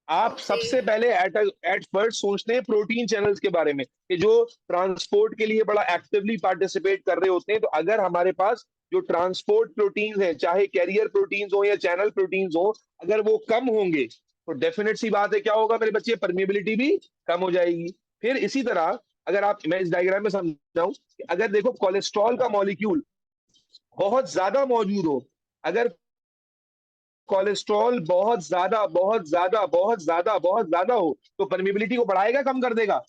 आप Okay. सबसे पहले एट फर्स्ट सोचते हैं प्रोटीन चैनल्स के बारे में, कि जो ट्रांसपोर्ट के लिए बड़ा एक्टिवली पार्टिसिपेट कर रहे होते हैं। तो अगर हमारे पास जो ट्रांसपोर्ट प्रोटीन्स हैं, चाहे कैरियर प्रोटीन्स हो या चैनल प्रोटीन्स हो, अगर वो कम होंगे तो डेफिनेट सी बात है क्या होगा मेरे बच्चे, परमिएबिलिटी भी कम हो जाएगी। फिर इसी तरह अगर आप, मैं इस डायग्राम में समझाऊं, अगर देखो कोलेस्ट्रॉल का मॉलिक्यूल बहुत ज्यादा मौजूद हो, अगर कोलेस्ट्रॉल बहुत ज्यादा हो, तो परमिएबिलिटी को बढ़ाएगा कम कर देगा?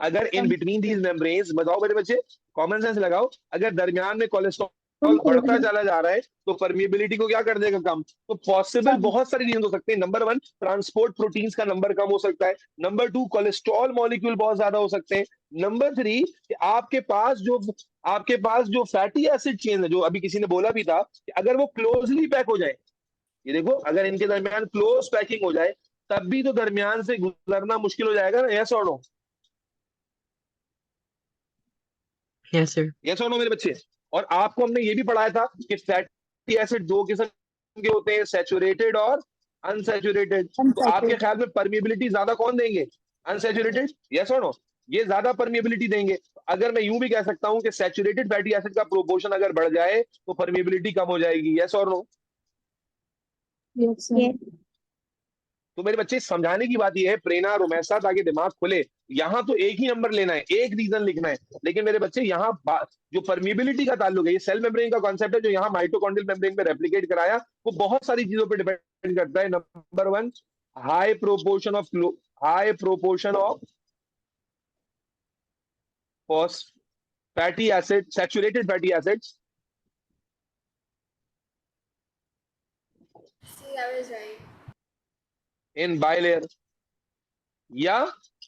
अगर इन बिटवीन दीज मेम्ब्रेन्स, बताओ मेरे बच्चे, कॉमन सेंस लगाओ, अगर दरमियान में कोलेस्ट्रॉल बढ़ता चला जा रहा है तो परमिएबिलिटी को क्या कर देगा, कम। तो पॉसिबल बहुत सारे रीजन हो सकते हैं। नंबर 1, ट्रांसपोर्ट प्रोटीन्स का नंबर कम हो सकता है। नंबर 2, कोलेस्ट्रॉल मॉलिक्यूल बहुत ज्यादा हो सकते हैं। नंबर 3, कि आपके पास जो फैटी एसिड चेन है, जो अभी किसी ने बोला भी था, कि अगर वो क्लोजली पैक हो जाए, ये देखो, अगर इनके दरमियान क्लोज पैकिंग हो जाए, तब भी तो दरमियान से गुजरना मुश्किल हो जाएगा ना। यस और नो? Yes, sir. यस और नो मेरे बच्चे? और आपको हमने ये भी पढ़ाया था कि फैटी एसिड 2 किस्म के होते हैं, सैचुरेटेड और अनसैचुरेटेड। तो आपके ख्याल में परमिएबिलिटी ज्यादा कौन देंगे, अनसैचुरेटेड? यस और नो? ये ज्यादा परमिएबिलिटी देंगे। अगर मैं यूं भी कह सकता हूं कि सैचुरेटेड फैटी एसिड का प्रोपोर्शन अगर बढ़ जाए तो परमिएबिलिटी कम हो जाएगी। यस और नो? Yes, sir. तो मेरे बच्चे, समझाने की बात यह है प्रेरणा रोमैसा, ताकि दिमाग खुले। यहां तो एक ही नंबर लेना है, एक रीजन लिखना है, लेकिन मेरे बच्चे यहाँ जो परमिएबिलिटी का ताल्लुक है, ये सेल मेम्ब्रेन का कॉन्सेप्ट है जो यहाँ माइटोकॉन्ड्रियल मेम्ब्रेन में रेप्लिकेट कराया, वो बहुत सारी चीजों पर डिपेंड करता है। Number 1, high proportion of fatty acid, saturated fatty acids See, I was right. In bilayer, या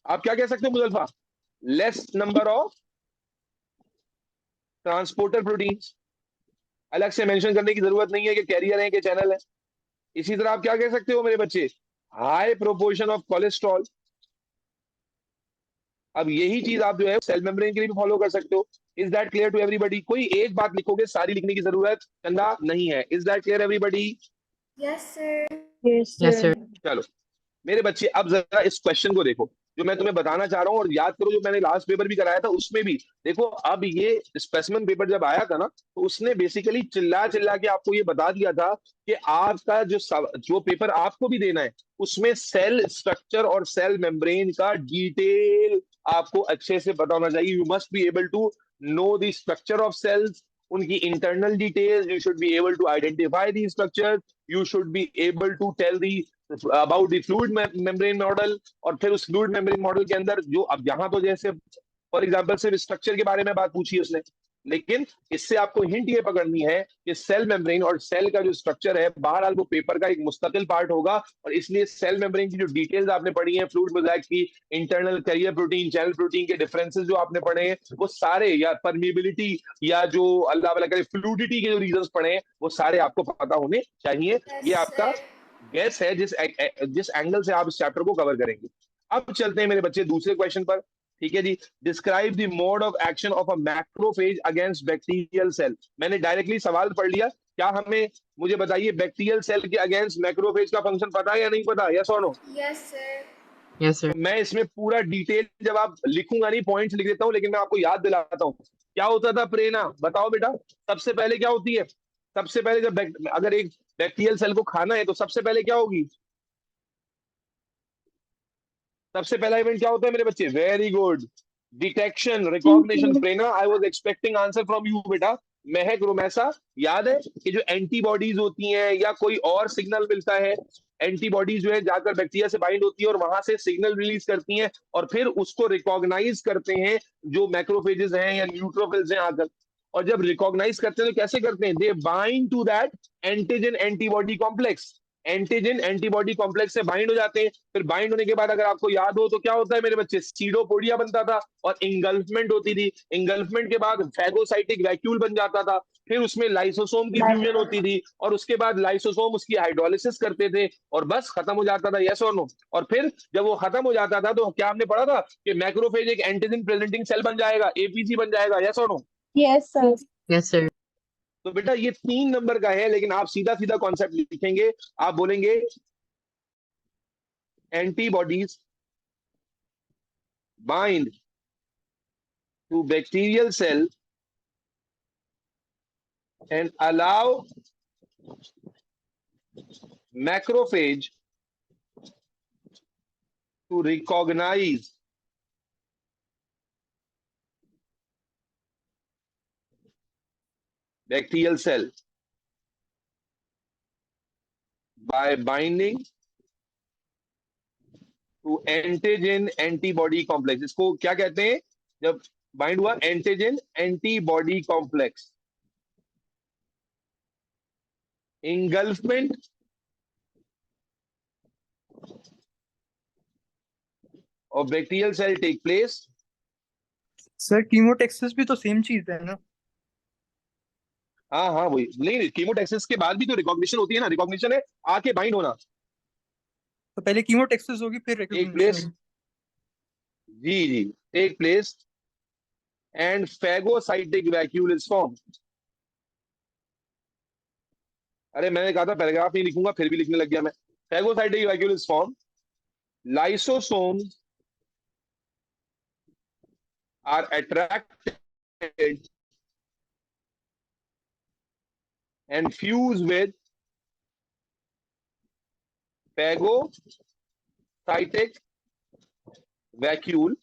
आप क्या कह सकते हो Muzalfa, less number of transporter proteins. अलग से मेंशन करने की जरूरत नहीं है कि कैरियर है कि चैनल है। इसी तरह आप क्या कह सकते हो मेरे बच्चे, हाई प्रोपोर्शन ऑफ कोलेस्ट्रॉल। अब यही चीज आप जो है सेल मेम्ब्रेन के लिए भी फॉलो कर सकते हो। Is that clear to everybody? कोई एक बात लिखोगे, सारी लिखने की जरूरत चंदा नहीं है। Is that clear everybody? Yes, sir. Yes, Yes, sir. sir. चलो मेरे बच्चे, अब जरा इस क्वेश्चन को देखो जो मैं तुम्हें बताना चाह रहा हूँ, और याद करो जो मैंने लास्ट पेपर भी कराया था उसमें भी देखो। अब ये स्पेसिमेन पेपर जब आया था ना, तो उसने बेसिकली चिल्ला चिल्ला के आपको ये बता दिया था कि आपका जो पेपर आपको भी देना है उसमें सेल स्ट्रक्चर और सेल मेम्ब्रेन का डिटेल आपको अच्छे से पता होना चाहिए। You must be able to know the structure of cells, उनकी internal details. You should be able to identify the structure, you should be able to tell the about the fluid membrane model. और फिर उस fluid membrane model के अंदर जो, अब यहाँ तो जैसे फॉर एग्जांपल सिर्फ स्ट्रक्चर के बारे में बात पूछी उसने, लेकिन इससे आपको हिंट ये पकड़नी है कि सेल मेम्ब्रेन और सेल का जो स्ट्रक्चर है बहरहाल वो पेपर का एक मुस्तकिल पार्ट होगा। और इसलिए सेल मेम्ब्रेन की जो डिटेल्स आपने पढ़ी है, फ्लूइड मोज़ेक की, internal carrier protein, channel protein के डिफरेंसेस जो आपने पढ़े हैं वो सारे, या परमिबिलिटी या जो अल्लाह वाला करे फ्लूडिटी के जो रीजंस पढ़े हैं वो सारे आपको पता होने चाहिए। Yes, ये आपका sir. गैस है जिस एंगल से आप इस चैप्टर को कवर करेंगे। अब चलते हैं मेरे बच्चे दूसरे क्वेश्चन पर। ठीक है जी, describe the mode of action of a macrophage against bacterial cell. मैंने डायरेक्टली सवाल पढ़ लिया, क्या हमें, मुझे बताइए, बैक्टीरियल सेल के अगेंस्ट मैक्रोफेज का फंक्शन पता है या नहीं पता? यस और no? Yes, sir. Yes, sir. मैं इसमें पूरा डिटेल जब आप लिखूंगा नहीं, पॉइंट्स लिख देता हूं, लेकिन मैं आपको याद दिलाता हूं क्या होता था। प्रेरणा बताओ बेटा, सबसे पहले क्या होती है? सबसे पहले जब अगर एक बैक्टीरियल सेल को खाना है तो सबसे पहले क्या होगी? सबसे पहला इवेंट क्या होता है मेरे बच्चे? Very good, detection, recognition. Prerna, I was expecting answer from you बेटा। महक, रोमैसा, याद है कि जो एंटीबॉडीज होती हैं या कोई और सिग्नल मिलता है, एंटीबॉडीज जो है जाकर बैक्टीरिया से बाइंड होती है और वहां से सिग्नल रिलीज करती हैं और फिर उसको रिकॉग्नाइज करते हैं जो मैक्रोफेजेस हैं या न्यूट्रोफिल्स हैं आकर। और जब रिकॉग्नाइज करते हैं तो कैसे करते हैं? They bind to that antigen antibody complex. Antigen antibody complex से बाइंड हो जाते हैं। फिर बाइंड होने के बाद अगर आपको याद हो तो क्या होता है मेरे बच्चे? सीडोपोडिया बनता था और इंगल्फमेंट होती थी। इंगल्फमेंट के बाद फैगोसाइटिक वैक्यूल बन जाता था। फिर उसमें लाइसोसोम की फ्यूजन होती थी और उसके बाद लाइसोसोम उसकी हाइड्रोलिसिस करते थे और बस खत्म हो जाता था। यस और नो? और फिर जब वो खत्म हो जाता था तो क्या हमने पढ़ा था कि मैक्रोफेज एक एंटीजन प्रेजेंटिंग सेल बन जाएगा, एपीसी बन जाएगा। यस और no? Yes, sir. Yes, sir. तो बेटा ये 3 नंबर का है, लेकिन आप सीधा सीधा कॉन्सेप्ट लिखेंगे। आप बोलेंगे antibodies bind to bacterial cell and allow macrophage to recognize bacterial cell by binding to antigen antibody complex। इसको क्या कहते हैं? जब बाइंड हुआ antigen antibody complex, engulfment of bacterial cell take place। Sir chemotaxis भी तो सेम चीज है ना? हाँ हाँ वही, नहीं कीमोटेक्सिस के बाद भी तो रिकॉग्निशन होती है ना। रिकॉग्निशन है आके बाइंड होना। तो पहले कीमोटेक्सिस होगी फिर टेक प्लेस, रिकॉग्निशन। जी जी, take place and phagocytic vacuole is form. अरे मैंने कहा था पैराग्राफ नहीं लिखूंगा, फिर भी लिखने लग गया मैं। Phagocytic vacuole is form, lysosomes are attracted and fuse with phagocytic vacuole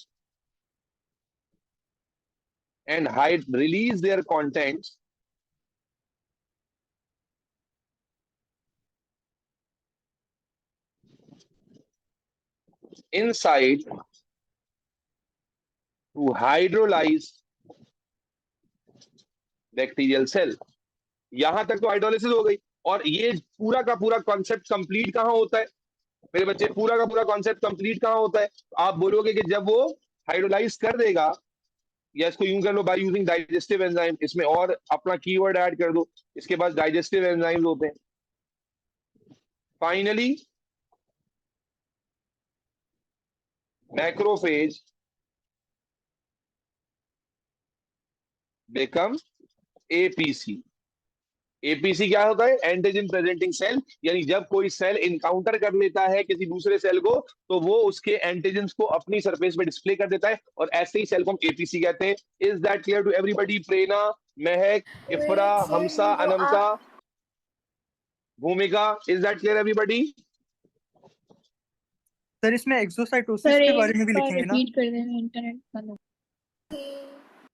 and release their contents inside to hydrolyze bacterial cell. यहां तक तो हाइड्रोलिसिस हो गई। और ये पूरा का पूरा कॉन्सेप्ट कंप्लीट कहां होता है मेरे बच्चे? पूरा का पूरा कॉन्सेप्ट कंप्लीट कहां होता है? आप बोलोगे कि जब वो हाइड्रोलाइज कर देगा या इसको यूं कर लो बाय यूजिंग डाइजेस्टिव एंजाइम, इसमें और अपना कीवर्ड ऐड कर दो, इसके पास डाइजेस्टिव एंजाइम्स होते हैं। Finally macrophage become APC. APC क्या होता है? एंटीजन प्रेजेंटिंग सेल, यानी जब कोई सेल इनकाउंटर कर लेता है किसी दूसरे सेल को तो वो उसके एंटीजेंस को अपनी सरफेस पे डिस्प्ले कर देता है, और ऐसे ही सेल को हम एपीसी कहते हैं। Is that clear to everybody? Prerna, Mehak, Ifra, Wait, sir, हमसा, ये जो अनमसा, आप भूमिका, is that clear everybody? Sir इसमें एक्सोसाइटोसिस सर के एक बारे में भी बार लिखेंगे ना? रिपीट कर देना, इंटरनेट बंद हो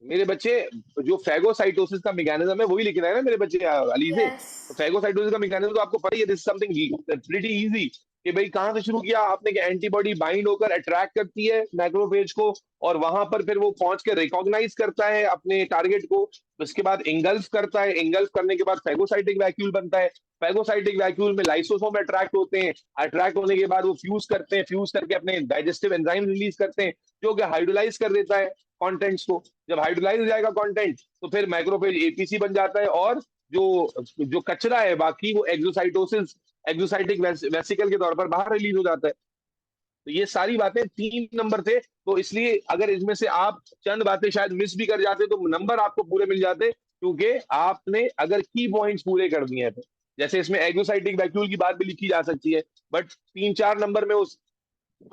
मेरे बच्चे, जो फैगोसाइटोसिस का मैकेनिज्म है वही लिखना है ना मेरे बच्चे अली से। yes. तो फैगोसाइटोसिस का मैकेनिज्म तो आपको पता ही है, दिस समथिंग प्रीटी इजी कि भाई कहां से शुरू किया आपने कि एंटीबॉडी बाइंड होकर अट्रैक्ट करती है मैक्रोफेज को, और वहां पर फिर वो पहुंच के रिकॉग्नाइज करता है अपने टारगेट को, उसके बाद इंगल्फ करता है, इंगल्फ करने के बाद फैगोसाइटिक वैक्यूल बनता है, फैगोसाइटिक वैक्यूल में लाइसोसोम अट्रैक्ट होते हैं, अट्रैक्ट होने के बाद वो फ्यूज करते हैं, फ्यूज करके अपने डाइजेस्टिव एंजाइम रिलीज करते हैं जो कि हाइड्रोलाइज कर देता है कंटेंट्स को। जब हाइड्रोलाइज हो जाएगा कंटेंट तो फिर मैक्रोफेज एपीसी बन जाता है, और जो कचरा है बाकी वो एक्सोसाइटोसिस, एक्सोसाइटिक वेसिकल के तौर पर बाहर रिलीज हो जाता है। तो ये सारी बातें 3 नंबर थे, तो इसलिए अगर इसमें से आप चंद बातें शायद मिस भी कर जाते तो नंबर आपको पूरे मिल जाते, क्योंकि आपने अगर की पॉइंट्स पूरे कर दिए हैं तो। जैसे इसमें एक्सोसाइटिक वैक्यूल की बात भी लिखी जा सकती है, बट 3-4 नंबर में उस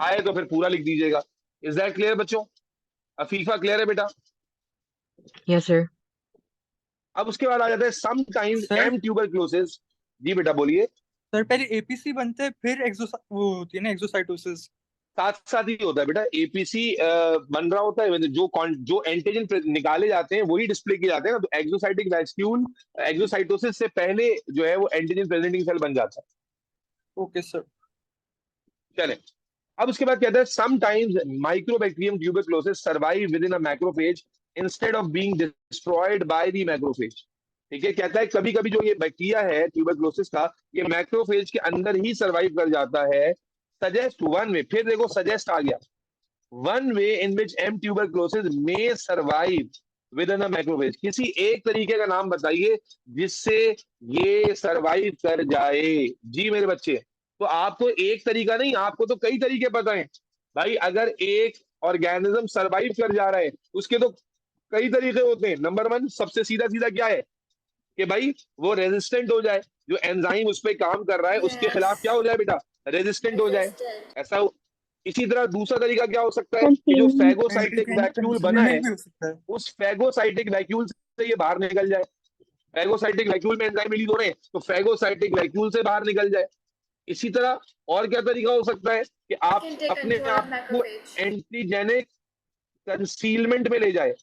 आए तो फिर पूरा लिख दीजिएगा। इज दैट क्लियर बच्चों? अफीफा क्लियर है बेटा? Yes, sir. अब उसके बाद आ जाता है समटाइम्स सर? M tuberculosis. जी बेटा बोलिए। सर पहले एपीसी बनता है फिर वो होती है ना एक्सोसाइटोसिस? साथ साथ ही होता है बेटा, एपीसी बन रहा होता है, मतलब जो एंटीजन निकाले जाते हैं वही डिस्प्ले किए जाते हैं ना, तो एक्सोसाइटिक वैक्यूल एक्सोसाइटोसिस से पहले जो है वो एंटीजन प्रेजेंटिंग सेल बन जाता है। Okay sir. चले, अब उसके बाद कहता है sometimes mycobacterium tuberculosis survive within a macrophage instead of being destroyed by the macrophage. ठीक है, कहता है कभी कभी जो ये बैक्टीरिया है ट्यूबरक्लोसिस का, ये मैक्रोफेज के अंदर ही सर्वाइव कर जाता है। सजेस्ट वन वे, फिर देखो सजेस्ट आ गया, one way in which M tuberculosis may survive within a macrophage. किसी एक तरीके का नाम बताइए जिससे ये सर्वाइव कर जाए। जी मेरे बच्चे, तो आपको एक तरीका नहीं, आपको तो कई तरीके पता है भाई। अगर एक ऑर्गेनिज्म सर्वाइव कर जा रहा है उसके तो कई तरीके होते हैं। नंबर 1 सबसे सीधा सीधा क्या है कि भाई वो रेजिस्टेंट हो जाए, जो एंजाइम उस पर काम कर रहा है उसके खिलाफ क्या हो जाए बेटा, रेजिस्टेंट हो जाए। Resistant. ऐसा इसी तरह दूसरा तरीका क्या हो सकता है कि जो फैगोसाइटिक वैक्यूल बना है भी हो सकता है। उस फैगोसाइटिक वैक्यूल से ये बाहर निकल जाए। फैगोसाइटिक वैक्यूल में एंजाइम रिलीज हो रहे हैं तो फैगोसाइटिक वैक्यूल से बाहर निकल जाए। इसी तरह और क्या तरीका हो सकता है कि आप Can take अपने control of आप को macrophage. एंटीजेनिक कंसीलमेंट में ले जाए।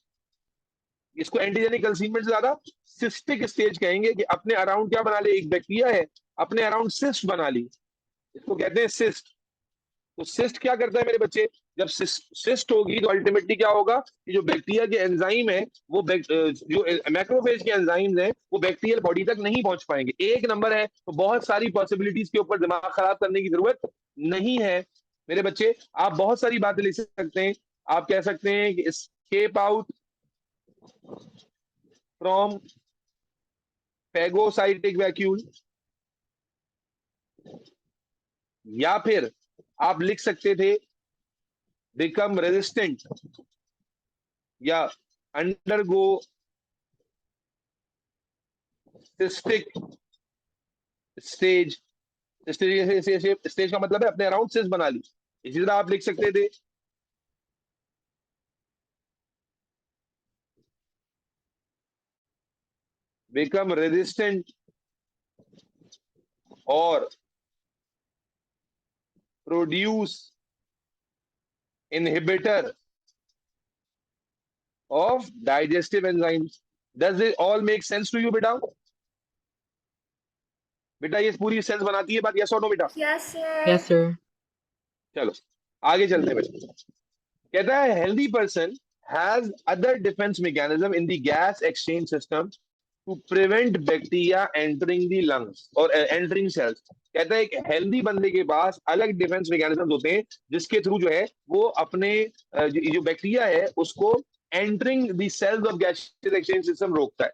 इसको एंटीजेनिक कंसीलमेंट से ज्यादा सिस्टिक स्टेज कहेंगे, कि अपने अराउंड क्या बना ले, एक बैक्टीरिया है अपने अराउंड सिस्ट बना ली, इसको कहते हैं सिस्ट। तो सिस्ट क्या करता है मेरे बच्चे, जब सिस्ट होगी तो अल्टीमेटली क्या होगा कि जो बैक्टीरिया के एंजाइम है वो जो मैक्रोफेज के एंजाइम्स हैं वो बैक्टीरियल बॉडी तक नहीं पहुंच पाएंगे। एक नंबर है, तो बहुत सारी पॉसिबिलिटीज के ऊपर दिमाग खराब करने की जरूरत नहीं है मेरे बच्चे। आप बहुत सारी बातें लिख सकते हैं। आप कह सकते हैं कि escape out from phagocytic vacuole, या फिर आप लिख सकते थे become resistant या undergo cystic stage। स्टेज का मतलब है अपने अराउंड सिस्ट बना ली। इसी तरह आप लिख सकते थे become resistant or produce inhibitor of digestive enzymes। Does it all make sense to you बेटा? बेटा ये पूरी सेंस बनाती है बात, यस और नो बेटा? Yes, sir. Yes, sir. चलो आगे चलते हैं बेटा। कहता है healthy person has other defence mechanism in the gas exchange system to prevent bacteria entering the lungs और एंटरिंग सेल्स। कहता है एक हेल्दी बंदे के पास अलग डिफेंस मैकेनिज्म होते हैं जिसके थ्रू जो है वो अपने जो बैक्टीरिया है उसको entering the cells of gaseous exchange system रोकता है।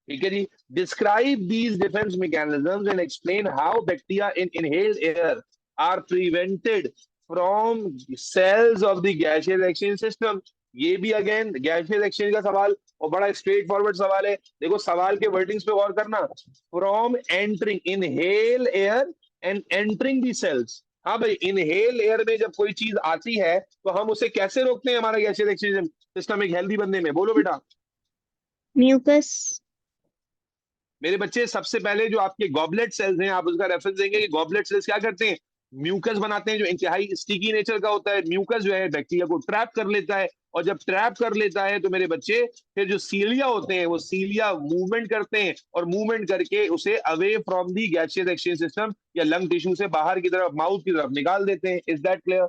ठीक है जी। Describe these defence mechanisms and explain how bacteria in inhaled air are prevented from cells of the gaseous exchange system. ये भी अगेन गैसियस एक्सचेंज का सवाल और बड़ा स्ट्रेट फॉरवर्ड सवाल है। देखो सवाल के वर्डिंग्स पे गौर करना। From entering, inhale air and entering the cells. हाँ भाई, इनहेल एयर में जब कोई चीज आती है तो हम उसे कैसे रोकते हैं हमारा गैसियस एक्सचेंज सिस्टम एक हेल्दी बंदे में? बोलो बेटा। म्यूकस। मेरे बच्चे, सबसे पहले जो आपके गॉबलेट सेल्स हैं, आप उसका रेफरेंस देंगे कि गॉबलेट सेल्स क्या करते हैं? म्यूकस बनाते हैं जो इंतहाई स्टिकी नेचर का होता है। म्यूकस जो है बैक्टीरिया को ट्रैप कर लेता है, और जब ट्रैप कर लेता है तो मेरे बच्चे फिर जो सीलिया होते हैं वो सीलिया मूवमेंट करते हैं, और मूवमेंट करके उसे away from the gaseous exchange system या लंग टिश्यू से बाहर की तरफ, माउथ की तरफ निकाल देते हैं। Is that clear?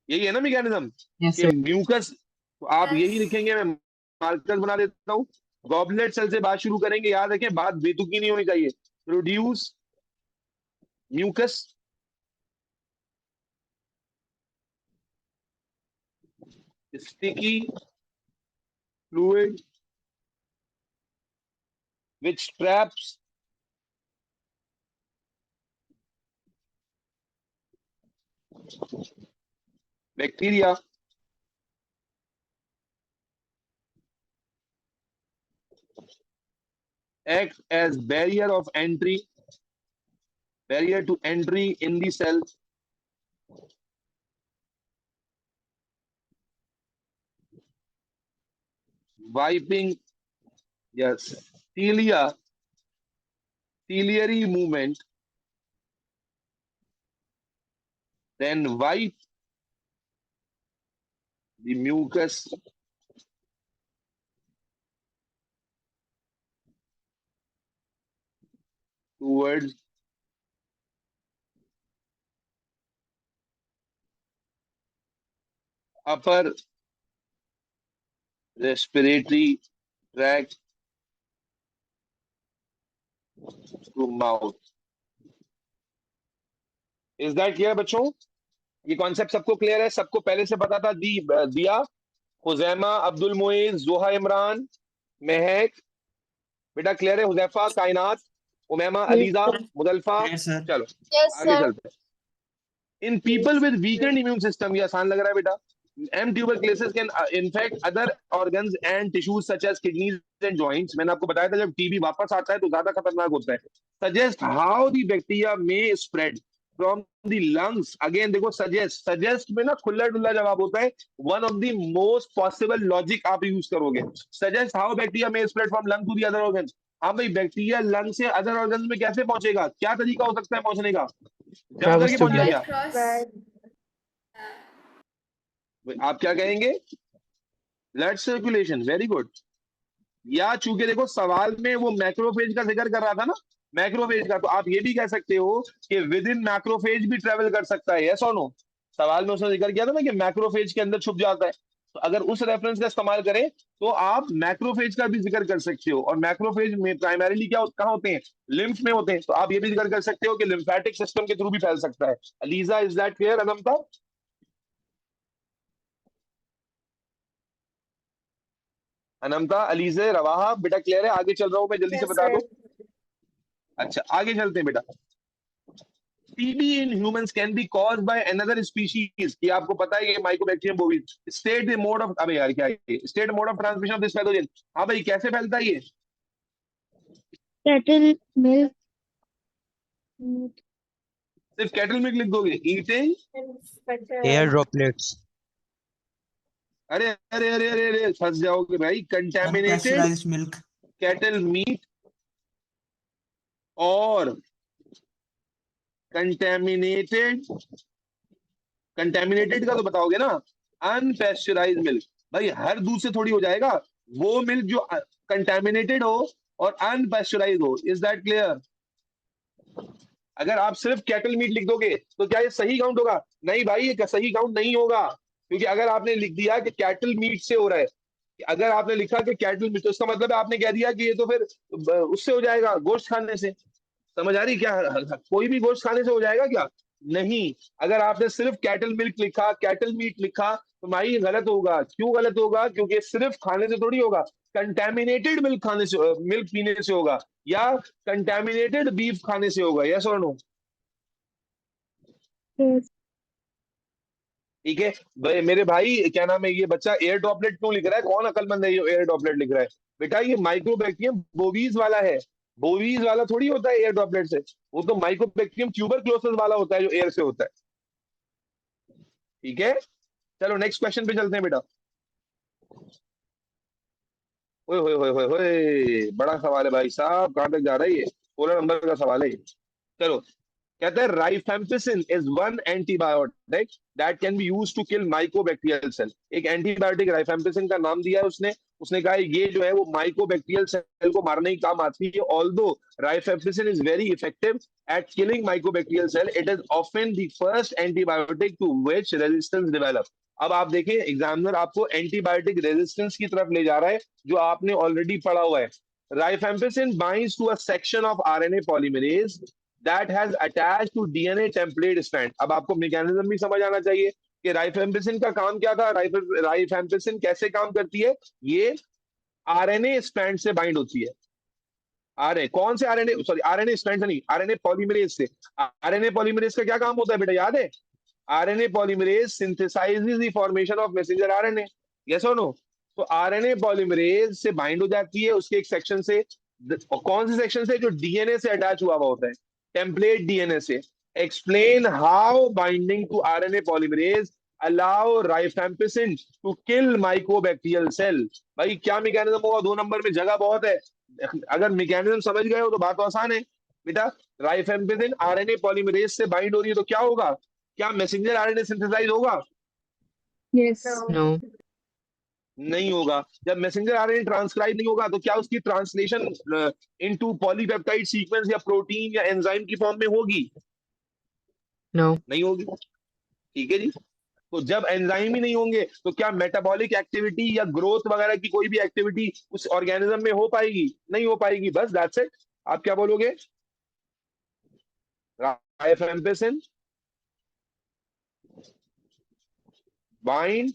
यही है ना मैकेनिज्म Yes, कि sir. म्यूकस, आप Yes. यही लिखेंगे, मैं मार्कर बना देता हूँ। गॉबलेट सेल से बात शुरू करेंगे, याद रखें बात बेतुकी नहीं होनी चाहिए। Produce mucus sticky fluid which traps bacteria act as barrier to entry in the cell, wiping, yes, ciliary movement, then wipe the mucus towards upper respiratory tract to mouth. Is that clear बच्चों? ये concept सबको clear है? सबको पहले से पता था? दिया, हुजैमा, अब्दुल मुइज, जोहा इमरान, महक, बेटा क्लियर है? हुजैफा, कायनात, उमैमा, अलीजा, मुदल्फा, चलो Yes, आगे sir. चलते हैं। In people with weekend immune system, ये आसान लग रहा है बेटा। M tuberculosis can infect other organs and tissues such as kidneys and joints. मैंने आपको बताया था जब टीबी वापस आता है तो ज्यादा खतरनाक होता है। Suggest how the bacteria may spread from the lungs. Again देखो suggest में ना खुल्ला डुल्ला जवाब होता है। One of the most possible logic आप यूज करोगे। Suggest how bacteria may spread from lung to the other organs. हाँ भाई, बैक्टीरिया लंग से अदर ऑर्गन्स में कैसे पहुंचेगा? क्या तरीका हो सकता है पहुंचने का? जब Travels करके to पहुंचेगा blood. क्या? Cross. आप क्या कहेंगे? Blood circulation, very good. या चूंकि देखो सवाल में वो मैक्रोफेज का जिक्र कर रहा था ना, मैक्रोफेज का, तो आप ये भी कह सकते हो कि विद इन मैक्रोफेज भी ट्रेवल कर सकता है। यस और नो? सवाल में उसने जिक्र किया था ना कि मैक्रोफेज के अंदर छुप जाता है, तो अगर उस रेफरेंस का इस्तेमाल करें तो आप मैक्रोफेज का भी जिक्र कर सकते हो। और मैक्रोफेज में प्राइमरीली क्या कहाँ होते हैं? लिम्फ में होते हैं। तो आप ये भी जिक्र कर सकते हो कि लिम्फेटिक सिस्टम के थ्रू भी फैल सकता है। Aliza, is that clear? Ananta, Ananta, Alize, Rawaha, बेटा क्लियर है? आगे चल रहा हूं मैं, जल्दी से Yes, बता sir. दो। अच्छा आगे चलते हैं बेटा। TB in humans can be caused by another species. ये आपको पता है कि Mycobacterium bovis. State the mode of, अबे यार क्या है? State mode of transmission of this pathogen. हाँ भाई, कैसे फैलता है ये? Cattle milk. सिर्फ कैटल मिल्क लिख दोगे? ईटिंग, एयर ड्रॉपलेट्स, अरे अरे अरे अरे अरे फंस जाओगे भाई। Contaminated unpasteurised milk. Cattle meat और कंटेमिनेटेड का तो बताओगे ना। अनपेस्चराइज्ड मिल्क, भाई हर दूध से थोड़ी हो जाएगा। वो मिल्क जो कंटेमिनेटेड हो और अनपेस्चराइज्ड हो। Is that clear? अगर आप सिर्फ कैटल मीट लिख दोगे तो क्या ये सही काउंट होगा? नहीं भाई, ये सही काउंट नहीं होगा, क्योंकि अगर आपने लिख दिया कि कैटल मीट से हो रहा है, अगर आपने लिखा कि कैटल मीट, तो इसका मतलब है आपने कह दिया कि ये तो फिर उससे हो जाएगा, गोश्त खाने से। समझ आ रही क्या? कोई भी गोश्त खाने से हो जाएगा क्या? नहीं। अगर आपने सिर्फ कैटल मिल्क लिखा, कैटल मीट लिखा, तो भाई गलत होगा। क्यों गलत होगा? क्योंकि सिर्फ खाने से थोड़ी होगा, कंटेमिनेटेड मिल्क खाने से, मिल्क पीने से होगा, या कंटेमिनेटेड बीफ खाने से होगा। यस और नो? Yes. ठीक है मेरे भाई, क्या नाम है, ये बच्चा एयर ड्रॉपलेट क्यों लिख रहा है? कौन अकलमंद है ये एयर ड्रॉपलेट लिख रहा है? बेटा ये माइक्रोबैक्टीरियम बोवीज वाला है, बोवीज वाला थोड़ी होता है एयर ड्रॉपलेट से, वो तो माइक्रोबैक्टीरियम ट्यूबरक्लोसिस वाला होता है जो एयर से होता है। ठीक है, चलो नेक्स्ट क्वेश्चन पे चलते हैं बेटा। ओए होए होए होए होए, बड़ा सवाल है भाई साहब, कहां तक जा रहा है ये? 16 नंबर का सवाल है ये। चलो, कहता है rifampicin is one antibiotic that can be used to kill mycobacterial cell. एक एंटीबायोटिक राइफेम्पिसिन का नाम दिया है उसने। उसने कहा है ये जो है वो माइकोबैक्टीरियल सेल को मारने की काम आती है। Although rifampicin is very effective at killing mycobacterial cell, it is often the first antibiotic to which resistance develop. अब आप देखें, एग्जामिनर आपको एंटीबायोटिक रेजिस्टेंस की तरफ ले जा रहा है जो आपने ऑलरेडी पढ़ा हुआ है। Rifampicin binds to a section of RNA polymerase that has attached to DNA template strand। अब आपको मैकेनिज्म भी समझ आना चाहिए कि राइफेम्पिसिन का काम क्या था। राइफेम्पिसिन कैसे काम करती है? ये आरएनए स्ट्रैंड से बाइंड होती है। आरएनए कौन से आरएनए, सॉरी आरएनए स्ट्रैंड से नहीं, आरएनए पॉलीमरेज से। आरएनए पॉलीमरेज का क्या काम होता है बेटा, याद है? RNA polymerase synthesises the formation of messenger RNA. Yes और नो? तो आरएनए पॉलीमरेज से बाइंड हो जाती है उसके एक सेक्शन से। कौन से सेक्शन से? जो डीएनए से अटैच हुआ हुआ होता है, टेम्पलेट डीएनए से। Explain how binding to RNA polymerase allow rifampicin to kill mycobacterial cell. भाई क्या मैकेनिज्म होगा? 2 नंबर में जगह बहुत है, अगर मैकेनिज्म समझ गए हो तो बात तो आसान है बेटा। राइफेम्पिसिन आरएनए पॉलीमरेज से बाइंड हो रही है तो क्या होगा? क्या मैसेंजर आरएनए सिंथेसाइज होगा? Yes. No. नहीं होगा। जब मैसेंजर आरएनए ट्रांसक्राइब नहीं होगा तो क्या उसकी ट्रांसलेशन इनटू पॉलीपेप्टाइड सीक्वेंस या प्रोटीन या एंजाइम की फॉर्म में होगी? No. नहीं होगी। ठीक है जी। तो जब एंजाइम ही नहीं होंगे तो क्या मेटाबॉलिक एक्टिविटी या ग्रोथ वगैरह की कोई भी एक्टिविटी उस ऑर्गेनिज्म में हो पाएगी? नहीं हो पाएगी। बस दैट्स इट। आप क्या बोलोगे? Rifampicin bind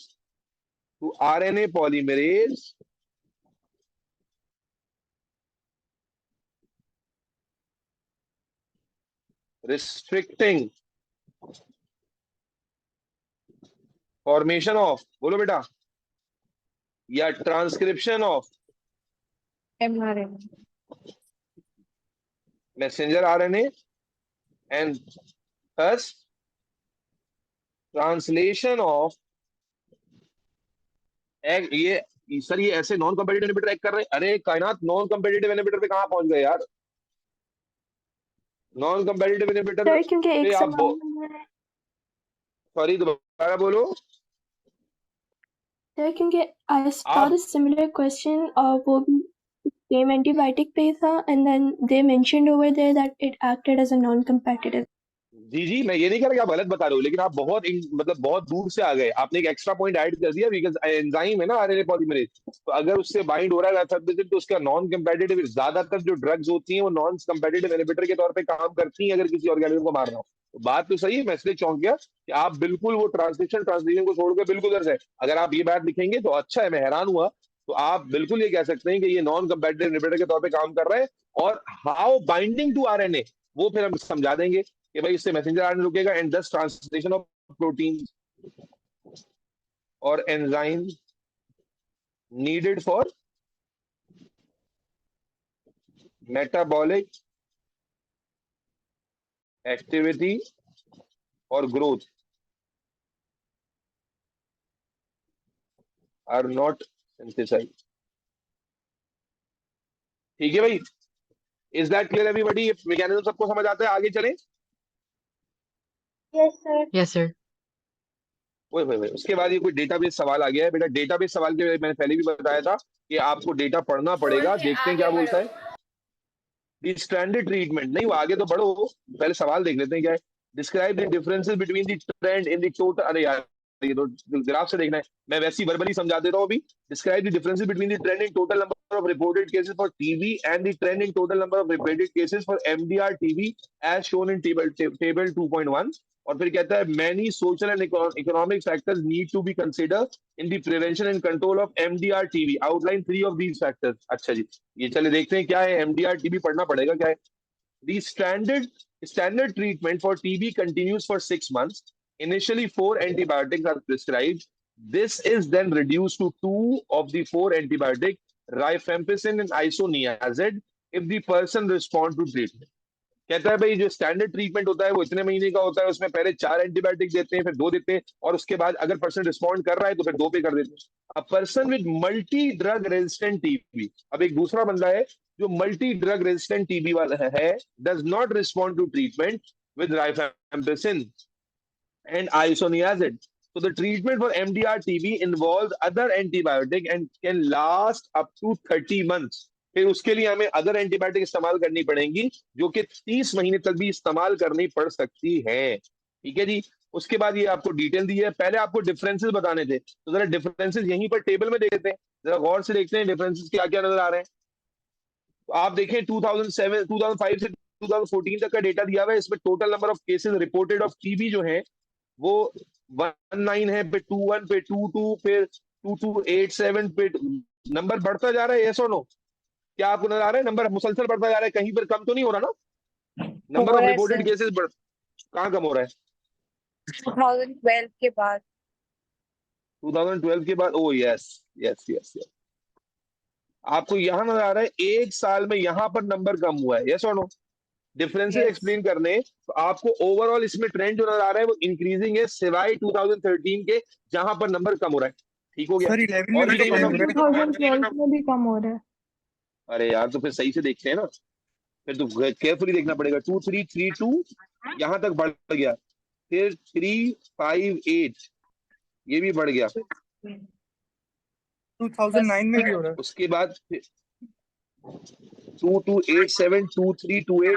to RNA polymerase restricting formation of, बोलो बेटा, या transcription of mRNA. Messenger RNA and thus translation of ये सर ये ऐसे नॉन कम्पिटिटिव इनहिबिटर एक्ट कर रहे हैं। अरे कायनात, नॉन कम्पिटिटिव इनहिबिटर पे कहां पहुंच गए यार? नॉन कम्पिटिटिव इनहिबिटर सर क्योंकि एक पे आप सवाल में सॉरी दोबारा बोलो। सर क्योंकि I आप saw a similar question वो भी same antibiotic पे था and then they mentioned over there that it acted as a non-competitive। जी जी, मैं ये नहीं कह रहा कि आप गलत बता रहे हो, लेकिन आप बहुत मतलब बहुत दूर से आ गए। आपने एक एक्स्ट्रा पॉइंट ऐड कर दिया बिकॉज एंजाइम है ना आरएनए पॉलीमरेज, तो अगर उससे बाइंड हो रहा है तो उसका नॉन कंपेटिटिव, ज्यादातर जो ड्रग्स होती हैं वो नॉन कंपेटिटिव इनहिबिटर के तौर पे काम करती हैं अगर किसी ऑर्गेनिज्म को मारना हो। तो बात तो सही है, मैं इसलिए चौंक गया कि आप बिल्कुल वो ट्रांसलेशन को छोड़कर बिल्कुल उधर से, अगर आप ये बात लिखेंगे तो अच्छा है, मैं हैरान हुआ। तो आप बिल्कुल ये कह सकते हैं कि ये नॉन कंपेटिटिव इनहिबिटर के तौर पे काम कर रहा है। और हाउ बाइंडिंग टू आरएनए वो फिर हम समझा देंगे कि भाई इससे मैसेंजर आरएनए रुकेगा एंड दस ट्रांसलेशन ऑफ प्रोटीन और enzyme needed for metabolic activity और ग्रोथ आर नॉट सिंथेसाइज्ड। ठीक है भाई, is that clear everybody? Mechanism सबको समझ आता है? आगे चलें। Yes, sir. Yes, sir. वही उसके बाद ये कोई डेटाबेस सवाल आ गया है बेटा। डेटाबेस सवाल के मैंने पहले भी बताया था कि आपको डेटा पढ़ना पड़ेगा। देखते हैं क्या बोलता है। स्टैंडर्ड ट्रीटमेंट नहीं, वो आगे तो बढ़ो, पहले सवाल देख लेते हैं क्या है। Describe the differences between the trend in the total, अरे यार ये तो ग्राफ से देखना है, मैं वैसे ही वर्बली समझा देता हूँ अभी। Describe the differences between the trend in total number of reported cases for TB and the trend in total number of reported cases for MDR TB as shown in table 2.1. और फिर कहता है many social and economic factors need to be considered in the prevention and control of MDR TB. Outline 3 of these factors. अच्छा जी, ये चले देखते हैं क्या है MDR TB, पढ़ना पड़ेगा क्या है. The standard treatment for TB continues for 6 months. Initially 4 antibiotics are prescribed. This is then reduced to 2 of the 4 antibiotics, rifampicin and isoniazid, if the person responds to treatment. कहता है भाई जो standard treatment होता है वो इतने महीने का होता है, उसमें पहले 4 एंटीबायोटिक देते हैं, फिर 2 देते हैं, और उसके बाद अगर पर्सन रिस्पॉन्ड कर रहा है तो फिर 2 पे कर देते हैं. A person with multi drug resistant TB, अब एक दूसरा बंदा है जो मल्टी ड्रग रेजिस्टेंट टीबी वाला है, does not respond to treatment with rifampicin and isoniazid. So the treatment for MDR TB involves other antibiotic and can last up to 30 months. फिर उसके लिए हमें अदर एंटीबायोटिक इस्तेमाल करनी पड़ेंगी जो कि 30 महीने तक भी इस्तेमाल करनी पड़ सकती है. ठीक है जी. उसके बाद ये आपको डिटेल दी है. पहले आपको डिफरेंसेस बताने थे, तो जरा डिफरेंसेस यहीं पर टेबल में देखते हैं, जरा गौर से देखते हैं डिफरेंसेस क्या क्या नजर आ रहे हैं. तो आप देखें 2005 से 2014 तक का डेटा दिया हुआ है. इसमें total number of cases reported of TB जो है वो 19 है, फिर 21 पे 22, फिर 2287 पे नंबर बढ़ता जा रहा है. यस और नो? क्या आपको नजर आ रहा है नंबर मुसलसल बढ़ता जा रहा है? कहीं पर कम तो नहीं हो रहा ना? नंबर ऑफ रिपोर्टेड केसेस कहाँ कम हो रहा है? 2012 के बाद. 2012 के बाद. ओ यस यस यस यस. आपको यहाँ नजर आ रहा है एक साल में यहाँ पर नंबर कम हुआ है. यस और नो? डिफरेंसेस एक्सप्लेन करने तो आपको ओवरऑल इसमें ट्रेंड जो नजर आ रहा है वो इंक्रीजिंग है, सिवाय 2013 के जहां पर नंबर कम हो रहा है. ठीक हो गया? सर 11 में और भी तो कम हो रहा है. 2012 में भी कम हो रहा है. अरे यार तो फिर सही से देखते हैं ना, फिर तो केयरफुली देखना पड़ेगा. 2332 यहाँ तक बढ़ गया, फिर 358 ये भी बढ़ गया. 2009 में भी हो रहा है. उसके बाद 2287 2328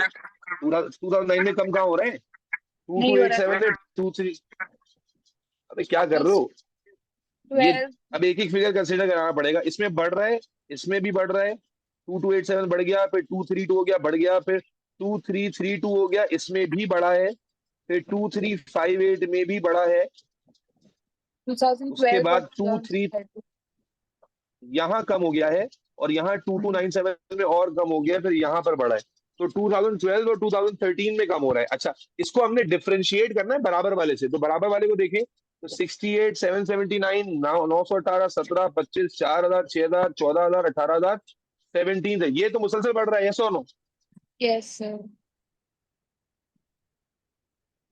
2009 में कम कहाँ हो रहा है? 2287 में 23. अबे क्या कर रहे हो? ये अब एक एक फिगर कंसीडर कराना पड़ेगा. इसमें बढ़ रहा है, इसमें भी बढ़ रहा है. 2287 बढ़ गया, फिर 232 हो गया, बढ़ गया, फिर 2332 हो गया, इसमें भी बढ़ा है, फिर 2358 में भी बढ़ा है. 2012 उसके बाद 23 यहाँ कम हो गया है, और यहाँ 2297 में और कम हो गया, फिर यहाँ पर बढ़ा है. तो 2012 और 2013 में कम हो रहा है. अच्छा, इसको हमने डिफरेंशिएट करना है बराबर वाले से. तो बराबर वाले को देखें तो 68 779 918 17 25 4000 6000 14000 18000 17 है. ये तो मुसलसल बढ़ रहा है. यस और नो? Yes sir.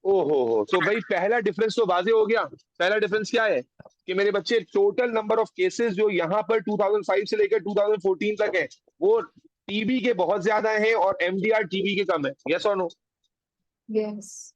ओहो. तो भाई पहला डिफरेंस तो वाजे हो गया. पहला डिफरेंस क्या है कि मेरे बच्चे टोटल नंबर ऑफ केसेस जो यहाँ पर 2005 से लेकर 2014 तक है वो टीबी के बहुत ज्यादा है और एमडीआर टीबी के कम है. यस और नो? यस.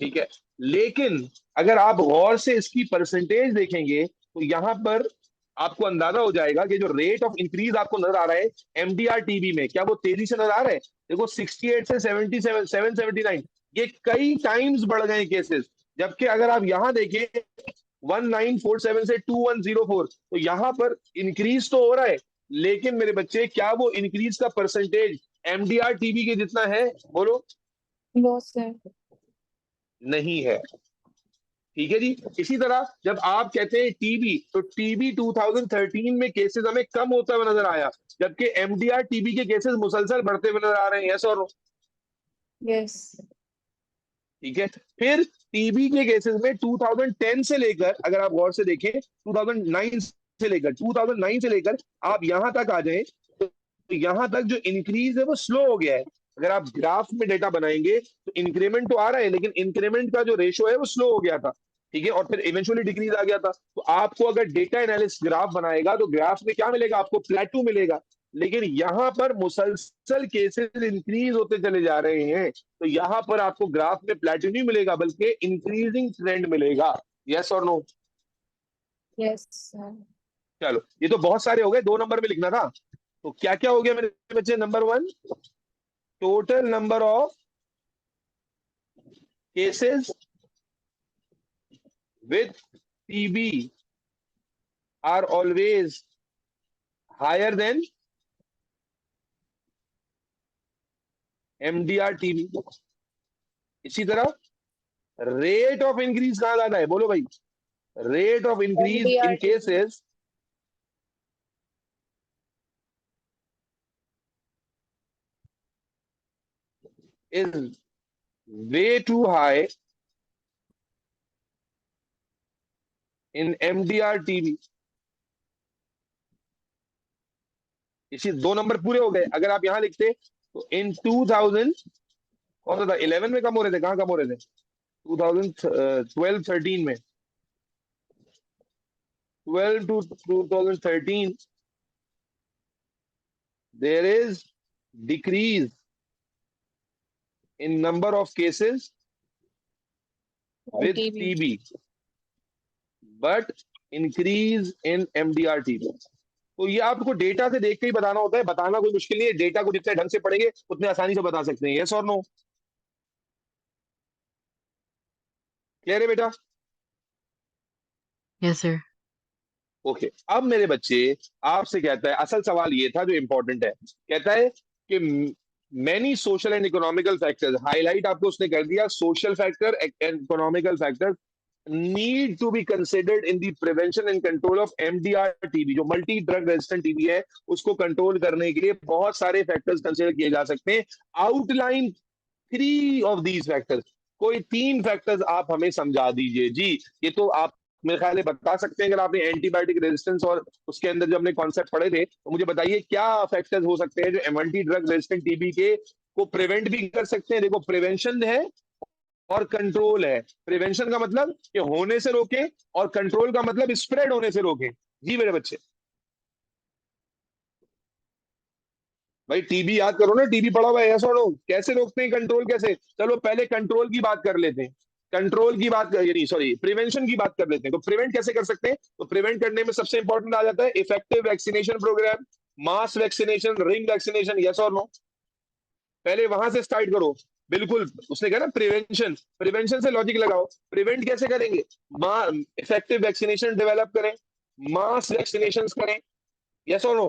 ठीक है. लेकिन अगर आप गौर से इसकी परसेंटेज देखेंगे तो यहाँ पर आपको अंदाजा हो जाएगा कि जो रेट ऑफ इंक्रीज आपको नजर आ रहा है एमडीआर टीबी में, क्या वो तेजी से नजर आ रहा है? देखो 68 से 77 779 ये कई टाइम्स बढ़ गए केसेस. जबकि अगर आप यहाँ देखें 1947 से 2104 तो यहाँ पर इंक्रीज तो हो रहा है, लेकिन मेरे बच्चे क्या वो इंक्रीज का परसेंटेज एमडीआर टीबी के जितना है? बोलो. No sir. नहीं है. ठीक है जी. इसी तरह जब आप कहते हैं टीबी, तो टीबी 2013 में केसेस हमें कम होता हुआ नजर आया, जबकि एमडीआर टीबी के केसेस मुसलसल बढ़ते हुए नजर आ रहे हैं. यस और नो? यस. ठीक है. फिर टीबी के केसेस में 2010 से लेकर, अगर आप गौर से देखें 2009 से लेकर आप यहां तक आ जाएं तो यहां तक जो इंक्रीज है वो स्लो हो गया है. अगर आप ग्राफ में डेटा बनाएंगे तो इंक्रीमेंट तो आ रहा है, लेकिन इंक्रीमेंट का जो रेशो है वो स्लो हो गया था. ठीक है. और फिर इवेंचुअली डिक्रीज आ गया था. तो आपको अगर डेटा एनालिस्ट ग्राफ बनाएगा तो ग्राफ में क्या मिलेगा? आपको प्लेटू मिलेगा. लेकिन यहाँ पर मुसलसल केसेस इंक्रीज होते चले जा रहे हैं, तो यहाँ पर आपको ग्राफ में प्लेटू नहीं मिलेगा बल्कि इंक्रीजिंग ट्रेंड मिलेगा. यस और नो? Yes sir. चलो, ये तो बहुत सारे हो गए, 2 नंबर में लिखना था. तो क्या क्या हो गया मेरे बच्चे? Number 1, total number of cases with TB are always higher than MDR TB। इसी तरह रेट ऑफ इंक्रीज कहां ज्यादा है, बोलो भाई। Rate of increase in MDR cases is way too high in MDR TB। इसी 2 नंबर पूरे हो गए। अगर आप यहां लिखते तो इन 2000 कौन सा था, 11 में कम हो रहे थे, कहां कम हो रहे थे, 2012-13 में, 12 to 2013 there is decrease in number of cases with TB. TB but increase in MDR TB। तो ये आपको डेटा से देख के ही बताना होता है, बताना कोई मुश्किल नहीं है। डेटा को जितने ढंग से पढ़ेंगे उतने आसानी से बता सकते हैं। यस और नो, क्लियर है बेटा? Yes, sir. ओके अब मेरे बच्चे आपसे कहता है, असल सवाल ये था जो इंपॉर्टेंट है, कहता है कि many social and economical factors, highlight आपको उसने कर दिया, social factor and economical factor need to be considered in the prevention and control of MDR TB। जो मल्टी ड्रग रेजिस्टेंट टीबी है उसको कंट्रोल करने के लिए बहुत सारे फैक्टर्स कंसिडर किए जा सकते हैं। आउटलाइन 3 ऑफ दीज फैक्टर्स, कोई 3 फैक्टर्स आप हमें समझा दीजिए जी। ये तो आप मेरे ख्याल में बता सकते हैं, अगर आपने एंटीबायोटिक रेजिस्टेंस और उसके अंदर जो हमने कॉन्सेप्ट पढ़े थे, तो मुझे बताइए क्या फैक्टर्स हो सकते हैं जो मल्टी ड्रग रेजिस्टेंट टीबी के को प्रिवेंट भी कर सकते हैं। देखो प्रिवेंशन है और कंट्रोल है। प्रिवेंशन का मतलब कि होने से रोके और कंट्रोल का मतलब स्प्रेड होने से रोके। जी मेरे बच्चे, भाई टीबी याद करो ना, टीबी पढ़ा हुआ है, ऐसा नो कैसे रोकते हैं, कंट्रोल कैसे। चलो पहले कंट्रोल की बात कर लेते हैं, कंट्रोल की बात यानी सॉरी प्रिवेंशन की बात कर लेते हैं। तो प्रिवेंट कैसे कर सकते हैं, तो प्रिवेंट करने में सबसे इंपॉर्टेंट आ जाता है effective vaccination programme, mass vaccination, ring vaccination. Yes और नो, पहले वहां से स्टार्ट करो। बिल्कुल उसने कहा ना प्रिवेंशन, प्रिवेंशन से लॉजिक लगाओ। प्रिवेंट कैसे करेंगे, इफेक्टिव वैक्सीनेशन डेवलप करें, मास वैक्सीनेशन करें। यस और नो,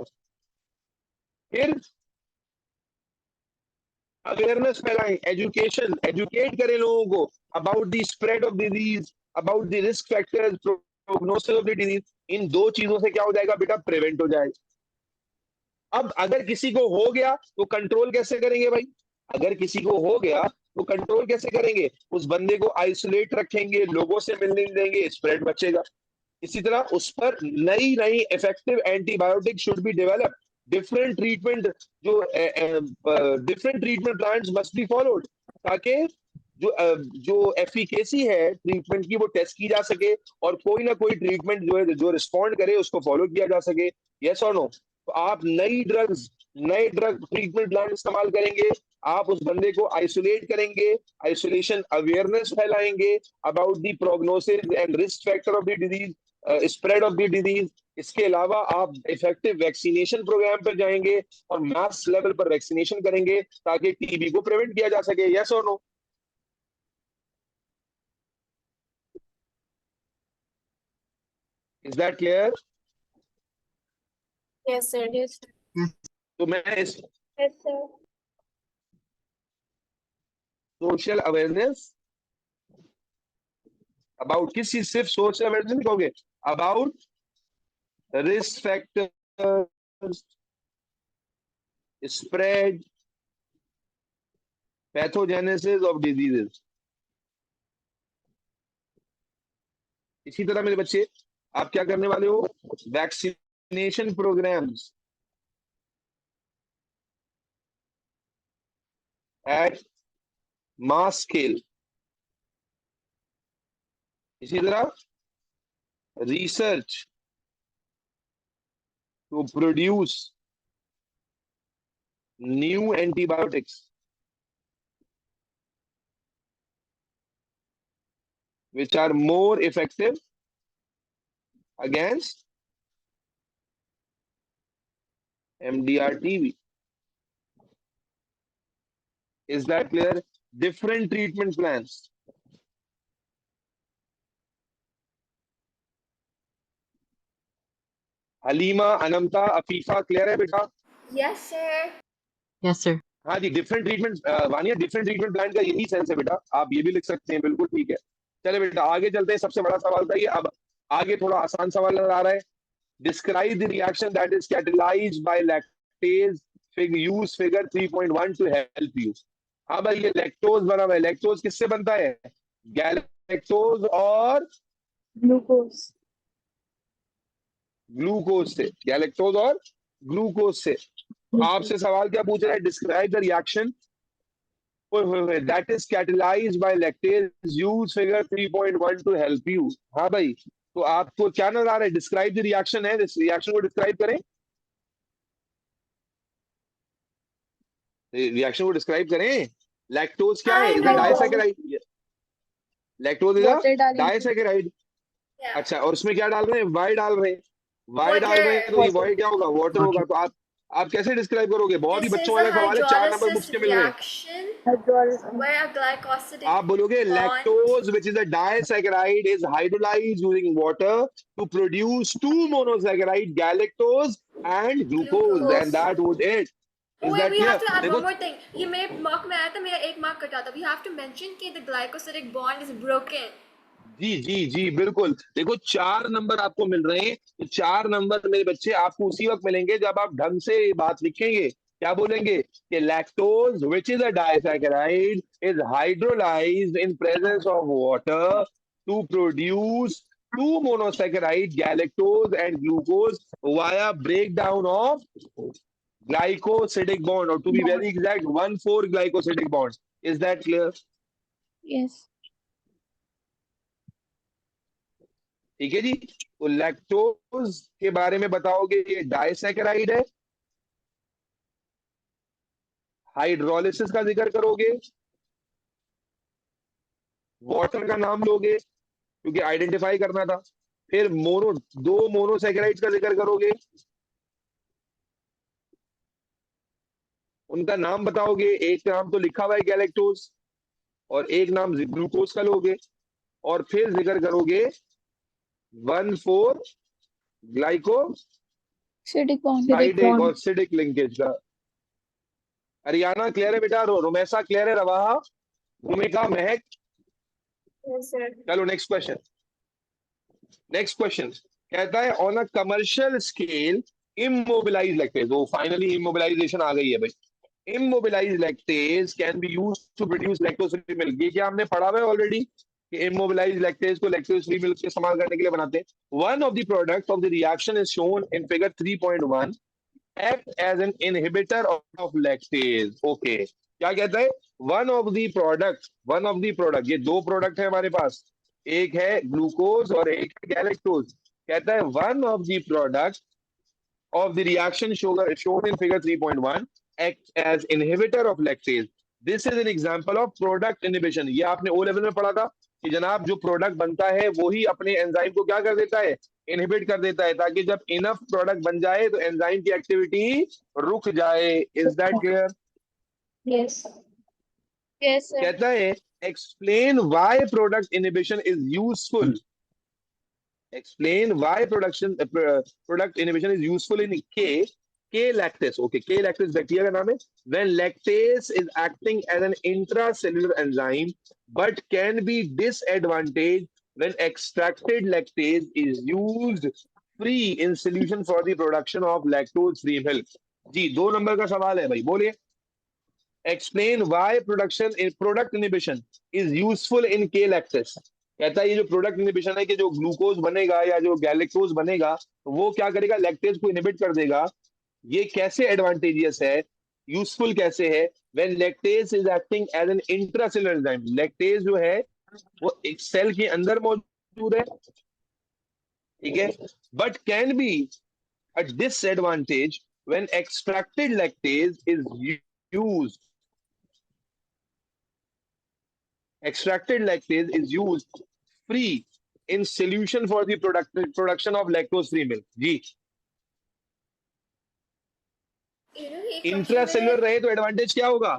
फिर अवेयरनेस फैलाएं, एजुकेशन, एजुकेट करें लोगों को about the spread of disease, about the risk factors, prognosis of the disease. इन 2 चीजों से क्या हो जाएगा बेटा, प्रिवेंट हो जाएगा। अब अगर किसी को हो गया तो कंट्रोल कैसे करेंगे भाई, अगर किसी को हो गया तो कंट्रोल कैसे करेंगे, उस बंदे को आइसोलेट रखेंगे, लोगों से मिलने नहीं देंगे, स्प्रेड बचेगा। इसी तरह उस पर नई नई effective antibiotic should be develop, different treatment जो different treatment plans must be followed, ताकि जो एफिकेसी है ट्रीटमेंट की वो टेस्ट की जा सके और कोई ना कोई ट्रीटमेंट जो है जो रिस्पॉन्ड करे उसको फॉलो किया जा सके। यस और नो, तो आप नई ड्रग्स, नए ड्रग ट्रीटमेंट प्लान इस्तेमाल करेंगे, आप उस बंदे को आइसोलेट करेंगे, आइसोलेशन अवेयरनेस फैलाएंगे about the prognosis and risk factor of the disease, spread of the disease. इसके अलावा आप इफेक्टिव वैक्सीनेशन प्रोग्राम पर जाएंगे और मास लेवल पर वैक्सीनेशन करेंगे ताकि टीबी को प्रिवेंट किया जा सके। यस और no, is that clear? Yes, sir. Yes, sir. तो मैं इस Yes, sir. Social awareness about किस चीज, सिर्फ सोशल अवेयरनेस नहीं कहोगे, about risk factors, spread, pathogenesis of diseases. इसी तरह मेरे बच्चे आप क्या करने वाले हो, vaccination programmes at mass scale. इसी तरह research to produce new antibiotics which are more effective against MDR-TB. Is that clear? Different treatment plans. Halima, Anmata, Afifa, clear है बेटा? Yes, sir. Yes, sir. हाँ जी, different treatment Vania, different treatment plan का यही sense है बेटा, आप ये भी लिख सकते हैं, बिल्कुल ठीक है। चले बेटा आगे चलते हैं, सबसे बड़ा सवाल था ये, अब आगे थोड़ा आसान सवाल नजर आ रहा है। Describe the reaction that is catalysed by lactase, use figure 3.1 to help you. हाँ भाई, ये लैक्टोज बना हुआ है, लैक्टोज किससे बनता है? गैलेक्टोज और Glucose. ग्लूकोज से, गैलेक्टोज और ग्लूकोज से। आपसे सवाल क्या पूछ रहा है? Describe the reaction that is catalyzed by lactase, use figure 3.1 to help you। हाँ भाई, तो आपको क्या नजर आ रहा है? डिस्क्राइब द रिएक्शन है, इस रिएक्शन को डिस्क्राइब करें, रिएक्शन को डिस्क्राइब करें। लैक्टोज क्या है? Is a disaccharide, lactose is a Water डालेंगे। डाइसैकेराइड। Yeah. अच्छा, और उसमें क्या डाल रहे हैं? वाई डाल रहे हैं, वाई डाल रहे हैं, तो ये वाई क्या होगा? वाटर होगा। तो आप कैसे डिस्क्राइब करोगे? बहुत ही This is बच्चों a वाला सवाल है, 4 नंबर hydrolysis बुक्स के मिल रहे हैं। reaction Hydrolysis. where a glycosidic आप बोलोगे bond lactose which is a disaccharide is hydrolyzed using water to produce two monosaccharide, galactose and glucose, Glucose. and that was it। Oh Is wait, that we clear? have to add देखो one more thing. ये मेरे mark में आया था, मेरा एक mark कटा था. We have to mention कि the glycosidic bond is broken. जी जी जी बिल्कुल। देखो 4 नंबर आपको मिल रहे हैं, तो 4 नंबर मेरे बच्चे आपको उसी वक्त मिलेंगे जब आप ढंग से ये बात लिखेंगे। क्या बोलेंगे कि lactose which is a disaccharide is hydrolysed in presence of water to produce two monosaccharide galactose and glucose via breakdown of glycosidic bond, or to be very exact 1,4 glycosidic bond। Is that clear? Yes. ठीक है जी। तो lactose के बारे में बताओगे, ये disaccharide है, hydrolysis का जिक्र करोगे, वाटर का नाम लोगे क्योंकि आइडेंटिफाई करना था, फिर दो मोनोसैकेराइड्स का जिक्र करोगे, उनका नाम बताओगे, एक नाम तो लिखा हुआ है गैलेक्टोज और एक नाम ग्लूकोज का लोगे, और फिर जिक्र करोगे 1,4 Acidic bond. ग्लाइकोसाइडिक और सिडिक लिंकेज का। अरियाना क्लियर है बेटा? रोमेसा क्लियर है? रवाहा, भूमिका, महक? Yes, sir. चलो नेक्स्ट क्वेश्चन। नेक्स्ट क्वेश्चन कहता है on a commercial scale immobilise lactase, वो फाइनली इमोबिलाइजेशन आ गई है भाई। Immobilise lactase can be used to produce lactose free milk. ये क्या हमने पढ़ा हुआ है ऑलरेडी कि इमोबिलाइज लैक्टेज को लैक्टोज फ्री मिल्क के इस्तेमाल करने के लिए बनाते हैं। One of the product of the reaction is shown in figure 3.1 act as an inhibitor of lactase। Okay, क्या कहता है? वन ऑफ द प्रोडक्ट, ये दो प्रोडक्ट है हमारे पास, एक है ग्लूकोज और एक है गैलेक्टोज। कहता है one of the product of the reaction shown in figure 3.1 act as inhibitor of lactase। This is an example of product inhibition। ये आपने ओ लेवल में पढ़ा था कि जनाब जो प्रोडक्ट बनता है वो ही अपने एंजाइम को क्या कर देता है? इनहिबिट कर देता है, ताकि जब इनफ प्रोडक्ट बन जाए तो एंजाइम की एक्टिविटी रुक जाए। Is that clear? Yes. Yes, sir. कहता है explain why product inhibition is useful. Explain why product inhibition is useful in K lactase। Okay, K lactase bacteria का नाम है। When lactase is acting as an intracellular enzyme but can be disadvantaged when extracted lactase is used free in solution for the production of lactose free milk। जी 2 number का सवाल है भाई, बोलिए। Explain why product inhibition is useful in K lactase। कहता है ये जो प्रोडक्ट इनहिबिशन है कि जो ग्लूकोज बनेगा या जो गैलेक्टोज बनेगा वो क्या करेगा? लैक्टेज को इनहिबिट कर देगा। ये कैसे एडवांटेजियस है, यूजफुल कैसे है? When lactase is acting as an intracellular enzyme, lactase जो है वो एक सेल के अंदर मौजूद है, ठीक है, but can be a disadvantage when extracted lactase is used. Extracted lactase is used free in solution for the production of lactose free milk। जी You know, एक question इंट्रासेलुलर में रहे तो एडवांटेज क्या होगा?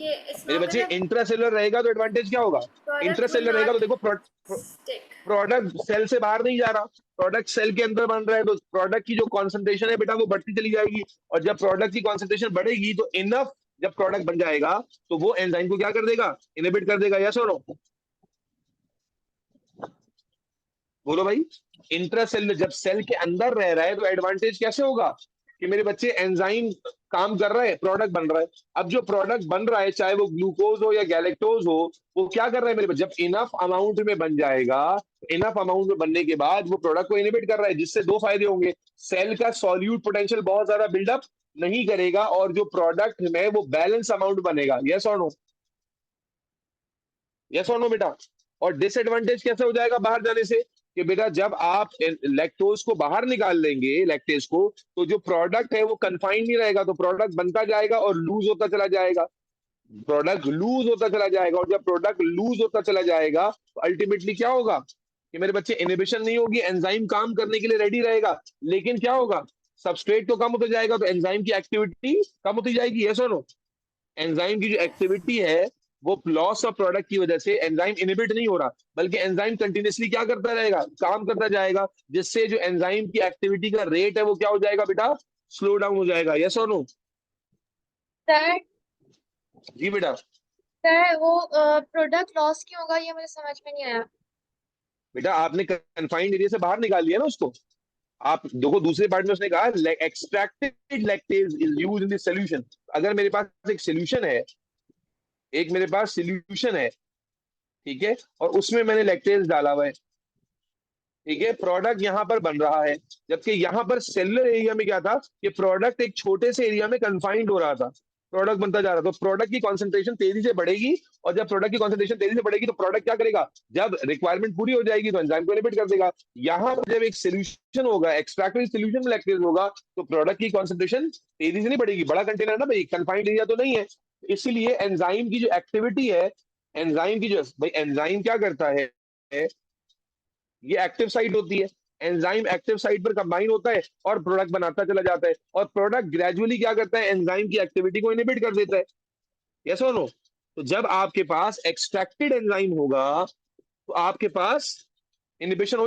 कि it's मेरे not बच्चे gonna इंट्रासेलुलर रहेगा तो एडवांटेज क्या होगा? product will इंट्रासेलुलर रहेगा तो not देखो stick. प्रोडक्ट सेल से बाहर नहीं जा रहा, प्रोडक्ट सेल के अंदर बन रहा है, तो प्रोडक्ट की जो कॉन्सेंट्रेशन है बेटा वो बढ़ती चली जाएगी, और जब प्रोडक्ट की कॉन्सेंट्रेशन बढ़ेगी तो इनफ जब प्रोडक्ट बन जाएगा तो वो एंजाइम को क्या कर देगा? इनहिबिट कर देगा। यस और नो? बोलो भाई। इंट्रासेलुलर जब सेल के अंदर रह रहा है तो एडवांटेज कैसे होगा कि मेरे बच्चे एंजाइम काम कर रहा है, प्रोडक्ट बन रहा है। अब जो प्रोडक्ट बन रहा है चाहे वो ग्लूकोज हो या गैलेक्टोज हो, वो क्या कर रहा है मेरे बच्चे? जब इनफ अमाउंट में बन जाएगा, इनफ अमाउंट में बनने के बाद वो प्रोडक्ट को इनहिबिट कर रहा है, जिससे दो फायदे होंगे। सेल का सॉल्यूट पोटेंशियल बहुत ज्यादा बिल्डअप नहीं करेगा और जो प्रोडक्ट में वो बैलेंस अमाउंट बनेगा। यस और नो? यस और नो बेटा? और डिसएडवांटेज कैसे हो जाएगा बाहर जाने से कि बेटा जब आप लैक्टोज को बाहर निकाल लेंगे, लैक्टेज को, तो जो प्रोडक्ट है वो कंफाइंड नहीं रहेगा, तो प्रोडक्ट बनता जाएगा और लूज होता चला जाएगा, प्रोडक्ट लूज होता चला जाएगा। और जब प्रोडक्ट लूज होता चला जाएगा तो अल्टीमेटली क्या होगा कि मेरे बच्चे इनहिबिशन नहीं होगी, एंजाइम काम करने के लिए रेडी रहेगा, लेकिन क्या होगा? सबस्ट्रेट तो कम होता जाएगा तो एंजाइम की एक्टिविटी कम होती जाएगी। यस और नो? एंजाइम की जो एक्टिविटी है वो लॉस ऑफ प्रोडक्ट की वजह से एंजाइम इनहिबिट नहीं हो रहा, बल्कि एंजाइम कंटिन्यूअसली क्या करता रहेगा? काम करता जाएगा, जिससे जो एंजाइम की एक्टिविटी का रेट है वो क्या हो जाएगा बेटा? स्लो डाउन हो जाएगा। यस और नो? सर जी बेटा। सर वो प्रोडक्ट लॉस क्यों होगा, ये मुझे समझ में नहीं आया। बेटा आपने कन्फाइंड एरिया से बाहर निकाल लिया ना उसको। आप देखो दूसरे पार्ट में उसने कहा extracted lactase is used in the solution. अगर मेरे पास एक सॉल्यूशन है, एक मेरे पास सॉल्यूशन है, ठीक है, और उसमें मैंने लैक्टेज डाला हुआ है, ठीक है, प्रोडक्ट यहां पर बन रहा है, जबकि यहां पर सेलुलर एरिया में क्या था कि प्रोडक्ट एक छोटे से एरिया में कन्फाइंड हो रहा था, प्रोडक्ट बनता जा रहा था। तो प्रोडक्ट की कॉन्सेंट्रेशन तेजी से बढ़ेगी, और जब प्रोडक्ट की कॉन्सेंट्रेशन तेजी से बढ़ेगी तो प्रोडक्ट क्या करेगा? जब रिक्वायरमेंट पूरी हो जाएगी तो एंजाइम को इनहिबिट कर देगा। यहां पर जब एक सॉल्यूशन होगा, एक्सट्रैक्टेड सॉल्यूशन में लैक्टेज होगा, तो प्रोडक्ट की कॉन्सेंट्रेशन तेजी से नहीं बढ़ेगी, बड़ा कंटेनर ना भाई, कन्फाइंड एरिया तो नहीं है, इसीलिए एंजाइम की जो एक्टिविटी है, एंजाइम की जो भाई एंजाइम क्या करता है, ये एक्टिव साइट होती है, एंजाइम एक्टिव साइट पर कंबाइन होता है और प्रोडक्ट बनाता चला जाता है, और प्रोडक्ट ग्रेजुअली क्या करता है? एंजाइम की एक्टिविटी को इनहिबिट कर देता है। यस और नो? तो जब आपके पास एक्सट्रैक्टेड एंजाइम होगा तो आपके पास इनहिबिशन